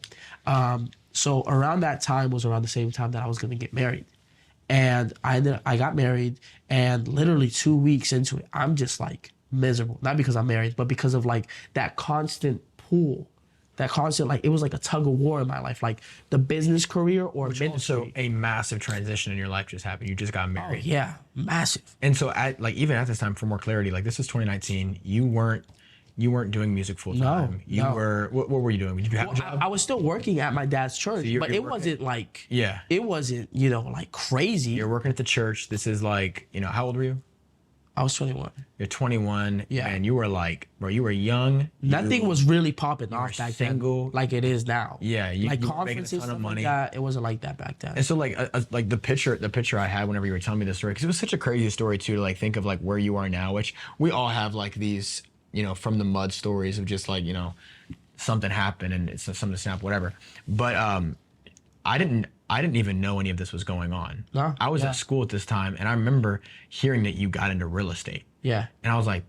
So around that time was around the same time that I was going to get married. And I got married, and literally 2 weeks into it, I'm just like miserable. Not because I'm married, but because of like that constant pull, that constant, like, it was like a tug of war in my life, like the business career or Which ministry. also a massive transition in your life just happened. You just got Oh, married. yeah, massive. And so even at this time, for more clarity, like, this was 2019, you weren't doing music full time. No. Were, what were you doing? Did you have a job? I was still working at my dad's church, you're but it working. wasn't like, Yeah. it wasn't, you know, like crazy. You're working at the church. This is like, how old were you? I was 21. You're 21. Yeah. And you were like, bro, you were young. Nothing was really popping were off back single. then, like it is now. Yeah, like you were making a conferences, ton of stuff money. like that, it wasn't like that back then. And so like the picture I had whenever you were telling me this story, because it was such a crazy story too, to like think of like where you are now, which we all have like these, from the mud stories of just like, something happened and it's something snap, whatever. But I didn't even know any of this was going on. No, I was yeah. at school at this time, and I remember hearing that you got into real estate. Yeah. And I was like,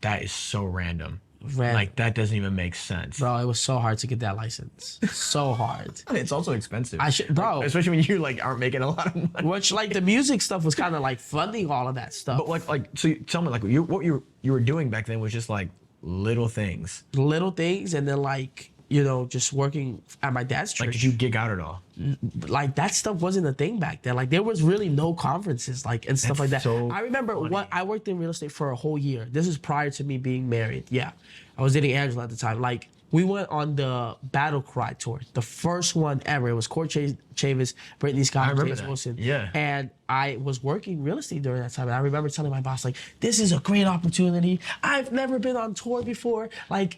that is so random. Like, that doesn't even make sense. Bro, it was so hard to get that license. So hard. It's also expensive. Bro. Like, especially when you like aren't making a lot of money. Which, like, the music stuff was kind of like funding all of that stuff. But so you, tell me, like, what you were doing back then was just like little things. Little things, and then like, just working at my dad's church. Like, did you gig out at all? Like, that stuff wasn't a thing back then. Like, there was really no conferences, like, and stuff like that. so I remember I worked in real estate for a whole year. This is prior to me being married. Yeah. I was dating Angela at the time. Like, we went on the Battle Cry tour, the first one ever. It was Court Chavis, Brittany Scott, James Wilson. Yeah. And I was working real estate during that time. And I remember telling my boss, like, this is a great opportunity. I've never been on tour before. I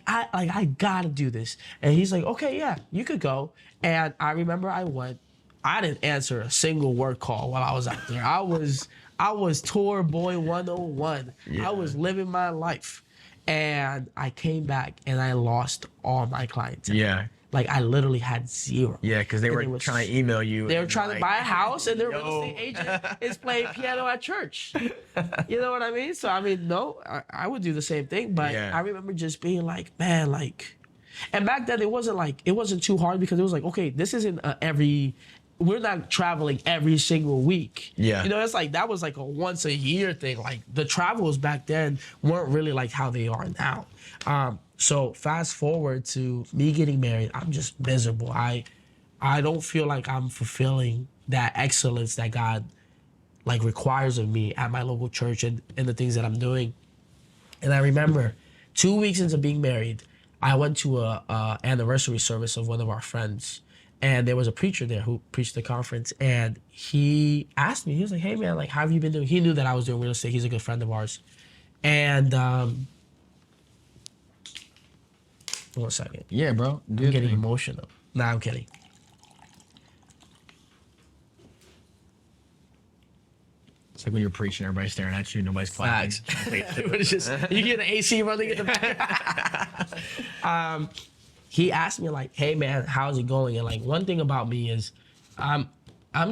gotta do this. And he's like, okay, yeah, you could go. And I remember I went. I didn't answer a single work call while I was out there. I was tour boy 101. Yeah. I was living my life. And I came back and I lost all my clientele. Yeah. Like, I literally had zero. Yeah, because they were trying to email you. They were trying to buy a house, and their real yo. estate agent is playing piano at church. You know what I mean? So, I mean, no, I would do the same thing. But Yeah. I remember just being like, man, like... And back then, it wasn't too hard because it was like, okay, this isn't we're not traveling every single week. Yeah. It's like, that was like a once a year thing. Like, the travels back then weren't really like how they are now. So fast forward to me getting married, I'm just miserable. I don't feel like I'm fulfilling that excellence that God like requires of me at my local church and the things that I'm doing. And I remember 2 weeks into being married, I went to a anniversary service of one of our friends, and there was a preacher there who preached the conference, and he asked me, he was like, hey man, like, how have you been doing? He knew that I was doing real estate. He's a good friend of ours. And 1 second. Yeah, bro. I'm getting emotional. Nah, I'm kidding. It's like when you're preaching, everybody's staring at you, nobody's clapping. It's just, you hear the AC running in the back. He asked me like, hey man, how's it going? And like, one thing about me is I'm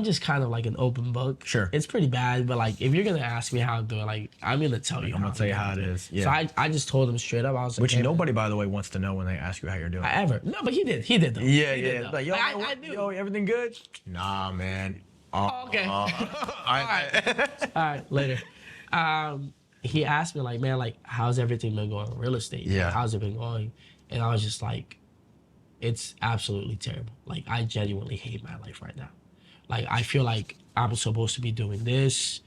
just kind of like an open book. Sure. It's pretty bad, but like, if you're gonna ask me how I'm doing, like, I'm gonna tell you. I'm gonna tell you how it is. Yeah. So I just told him straight up. I was like, Which hey, nobody, by the way, wants to know when they ask you how you're doing. No, but he did. He did though. Yeah, He did, yeah. though. Like, yo, Like, man, I knew. yo, everything good? Nah, man. Oh, Okay. all right. All right, later. He asked me like, man, like, how's everything been going in real estate? Yeah. Like, how's it been going? And I was just like, it's absolutely terrible. Like, I genuinely hate my life right now. Like, I feel like I'm supposed to be doing this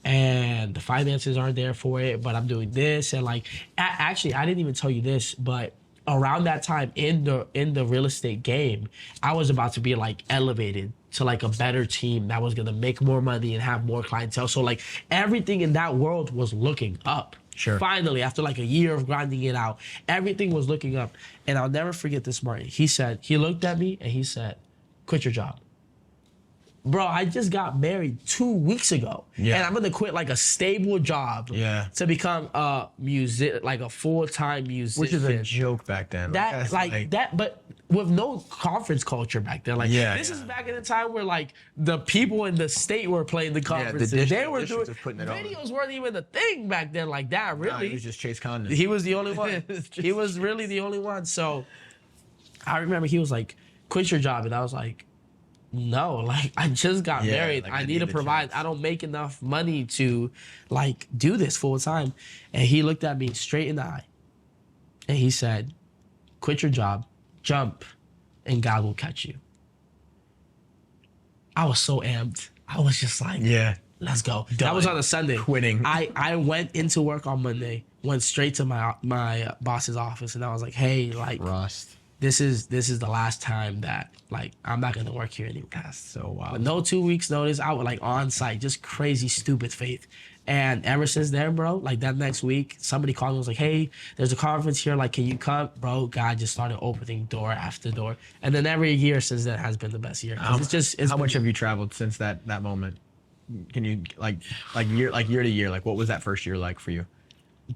and the finances aren't there for it, but I'm doing this. And like, actually, I didn't even tell you this, but around that time in the real estate game, I was about to be like elevated to like a better team that was gonna make more money and have more clientele. So like everything in that world was looking up. Sure. Finally, after like a year of grinding it out, everything was looking up. And I'll never forget this, Martin. He looked at me and he said, "Quit your job." Bro, I just got married 2 weeks ago. Yeah. And I'm gonna quit like a stable job to become a like a full-time musician. Which is a joke back then. But with no conference culture back then. Like this is back in the time where like the people in the state were playing the conferences. They were doing videos weren't even a thing back then like that, really. No, he was just Chase Condon. He was the only one. He was really the only one. So I remember he was like, "Quit your job," and I was like, no, like I just got married. Like, I need to provide. Chance. I don't make enough money to like do this full time. And he looked at me straight in the eye and he said, "Quit your job, jump, and God will catch you." I was so amped. I was just like, let's go. Done. That was on a Sunday. Quitting. I went into work on Monday, went straight to my boss's office, and I was like, "Hey, like Rust. This is the last time that like I'm not gonna work here anymore." That's so wild. But no 2 weeks notice, I was like on site, just crazy stupid faith. And ever since then, bro, like that next week, somebody called me and was like, "Hey, there's a conference here, like can you come?" Bro, God just started opening door after door. And then every year since then has been the best year. How much have you traveled since that moment? Can you like year to year, like what was that first year like for you?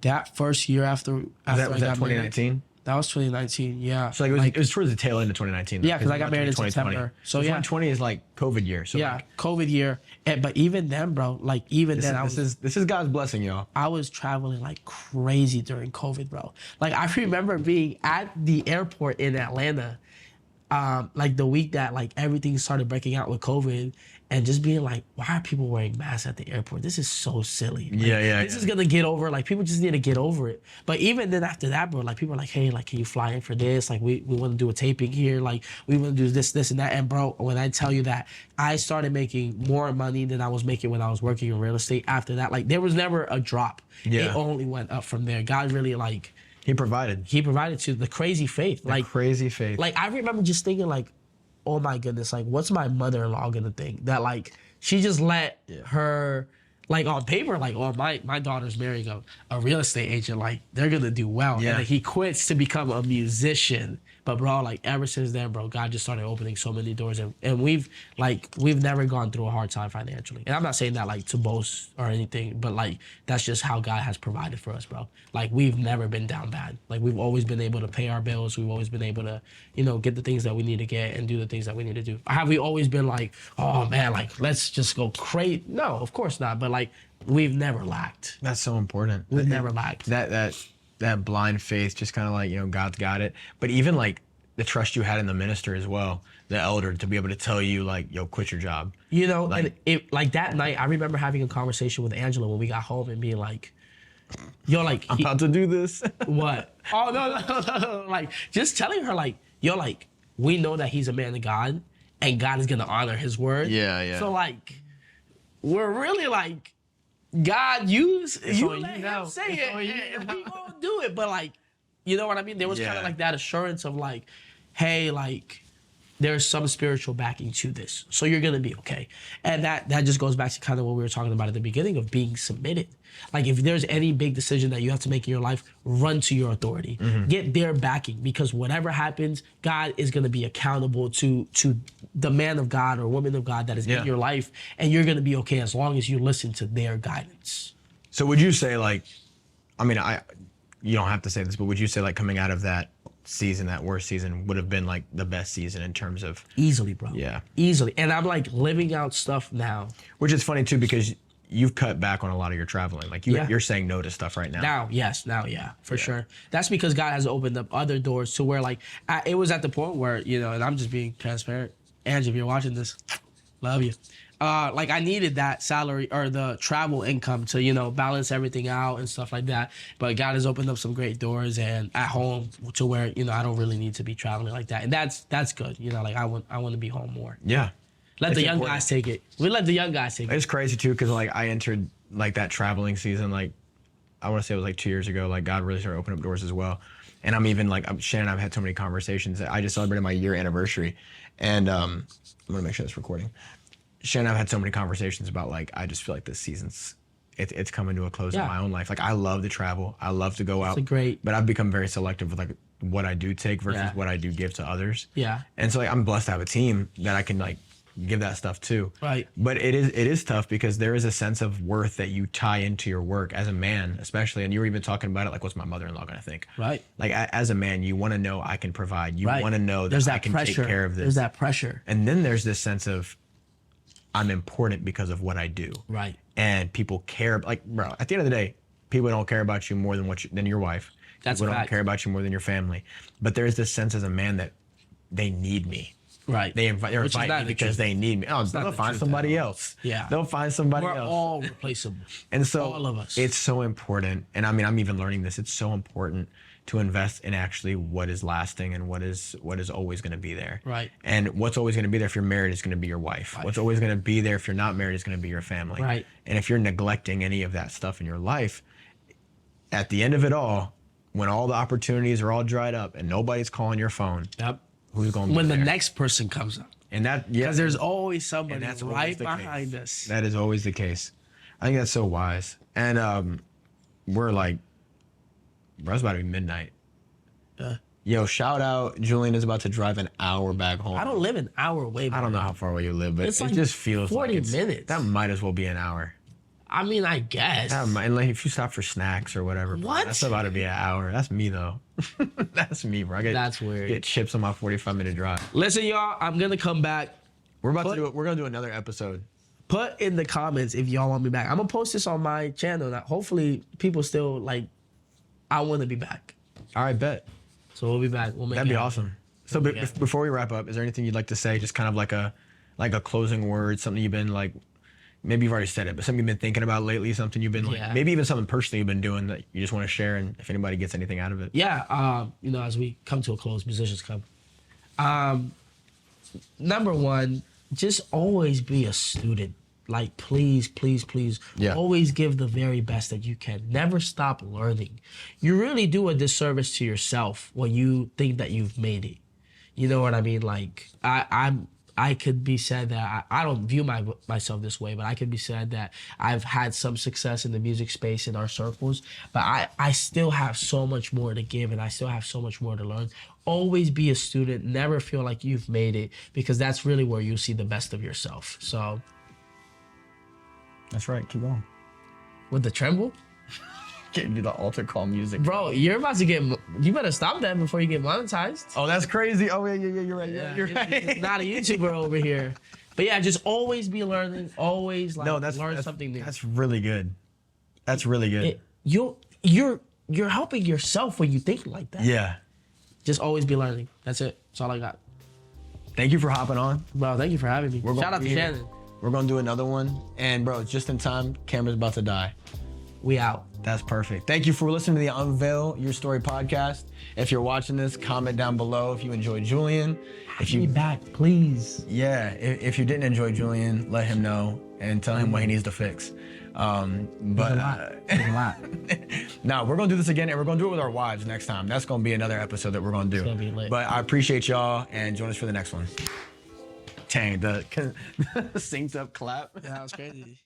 That first year after was that 2019? That was 2019, yeah. So it was towards the tail end of 2019. Yeah, because I got married in September. So 2020 is like COVID year. So COVID year. But even then, bro, like this is God's blessing, y'all. I was traveling like crazy during COVID, bro. Like I remember being at the airport in Atlanta, like the week that like everything started breaking out with COVID, and just being like, why are people wearing masks at the airport? This is so silly. Like, this is gonna get over. Like people just need to get over it. But even then after that, bro, like people are like, "Hey, like can you fly in for this? Like we want to do a taping here. Like we want to do this and that." And bro, when I tell you that I started making more money than I was making when I was working in real estate after that, like there was never a drop. Yeah. It only went up from there. God really like He provided to the crazy faith. Crazy faith. Like I remember just thinking like, oh my goodness, like what's my mother-in-law gonna think? That like she just let her, like on paper, like, oh my daughter's marrying a real estate agent, like they're gonna do well. Yeah. And then he quits to become a musician. But bro, like ever since then, bro, God just started opening so many doors, and we've never gone through a hard time financially. And I'm not saying that like to boast or anything, but like that's just how God has provided for us, bro. Like we've never been down bad. Like we've always been able to pay our bills. We've always been able to, get the things that we need to get and do the things that we need to do. Have we always been like, oh man, like let's just go crazy? No, of course not. But like we've never lacked. That's so important. We've never lacked. That blind faith, just kind of like, God's got it. But even like the trust you had in the minister as well, the elder, to be able to tell you like, yo, quit your job. And it like that night, I remember having a conversation with Angela when we got home and being like, yo, like I'm about to do this. What? Oh no. Like just telling her like, yo, like we know that he's a man of God and God is gonna honor his word. Yeah. So like we're really like, God, you let him say it, and we gonna do it. But like, you know what I mean? There was kind of like that assurance of like, hey, like there's some spiritual backing to this, so you're gonna be okay. And that just goes back to kind of what we were talking about at the beginning of being submitted. Like if there's any big decision that you have to make in your life, run to your authority, get their backing, because whatever happens, God is gonna be accountable to the man of God or woman of God that is in your life, and you're gonna be okay as long as you listen to their guidance. So would you say like, you don't have to say this, but would you say like coming out of that season, that worst season, would have been like the best season in terms of easily, bro? Yeah, easily. And I'm like living out stuff now, which is funny too, because you've cut back on a lot of your traveling. Like you're saying no to stuff right now. Now, for sure. That's because God has opened up other doors to where like it was at the point where and I'm just being transparent. Angie, if you're watching this, love you. Like I needed that salary or the travel income to, balance everything out and stuff like that. But God has opened up some great doors and at home to where, I don't really need to be traveling like that. And that's good. Like I want to be home more. Yeah. Let the young guys take it. We let the young guys take it. It's crazy too, because like I entered like that traveling season, like I want to say it was like 2 years ago. Like God really started opening up doors as well. And I'm even like, Shannon and I've had so many conversations. I just celebrated my year anniversary, and I'm gonna make sure it's recording. Shannon and I've had so many conversations about like, I just feel like this season's, it's coming to a close in my own life. Like I love to travel. I love to go out. But I've become very selective with like what I do take versus what I do give to others. Yeah. And so like, I'm blessed to have a team that I can like give that stuff to. Right. But it is tough because there is a sense of worth that you tie into your work as a man, especially. And you were even talking about it, like, what's my mother-in-law gonna think? Right. Like as a man, you want to know I can provide. You want to know that I can take care of this. There's that pressure. And then there's this sense of I'm important because of what I do. Right. And people care. Like, bro, at the end of the day, people don't care about you more than your wife. People don't care about you more than your family. But there's this sense as a man that they need me. Right. They're inviting me because they need me. Oh, they'll find somebody else. Yeah. They'll find somebody else. We're all replaceable. And so all of us. It's so important. And I mean, I'm even learning this. It's so important to invest in actually what is lasting and what is always going to be there. Right. And what's always going to be there if you're married is going to be your wife. What's always going to be there if you're not married is going to be your family. Right. And if you're neglecting any of that stuff in your life, at the end of it all, when all the opportunities are all dried up and nobody's calling your phone, who's going to be when there? the next person comes up? And that, because there's always somebody right behind us. That is always the case. I think that's so wise. And we're like, bro, it's about to be midnight. Yo, shout out. Julian is about to drive an hour back home. I don't live an hour away. I don't know how far away you live, but it's it like just feels 40 like minutes. That might as well be an hour. I mean, I guess. And like if you stop for snacks or whatever. What? Bro, that's about to be an hour. That's me though. That's me, bro. That's weird. Get chips on my 45-minute drive. Listen, y'all, I'm gonna come back. We're gonna do another episode. Put in the comments if y'all want me back. I'm gonna post this on my channel. That hopefully people still like. I want to be back. All right, bet. So we'll be back. That'd be awesome. So before we wrap up, is there anything you'd like to say? Just kind of like a closing word, something you've been like, maybe you've already said it, but something you've been thinking about lately, something you've been like, maybe even something personally you've been doing that you just want to share, and if anybody gets anything out of it. Yeah, as we come to a close, musicians come. Number one, just always be a student. Like, please, always give the very best that you can. Never stop learning. You really do a disservice to yourself when you think that you've made it. You know what I mean? Like, I could be said that I don't view myself this way, but I could be said that I've had some success in the music space in our circles, but I still have so much more to give and I still have so much more to learn. Always be a student. Never feel like you've made it, because that's really where you see the best of yourself. So. That's right. Keep going. With the tremble? Can't do the altar call music. Bro, you're about to get... You better stop that before you get monetized. Oh, that's crazy. Oh, yeah, you're right. Yeah, you're right. It's not a YouTuber over here. But yeah, just always be learning. Always learn something new. That's really good. That's really good. You're helping yourself when you think like that. Yeah. Just always be learning. That's it. That's all I got. Thank you for hopping on. Bro, thank you for having me. Shout out to Shannon. We're going to do another one. And, bro, just in time, camera's about to die. We out. That's perfect. Thank you for listening to the Unveil Your Story podcast. If you're watching this, comment down below if you enjoyed Julian. If you back, please. Yeah, if you didn't enjoy Julian, let him know and tell him what he needs to fix. But a lot. No, we're gonna do this again, and we're gonna do it with our wives next time. That's gonna be another episode that we're gonna do. It's gonna be lit. But I appreciate y'all, and join us for the next one. Dang, the synced up clap. Yeah, that was crazy.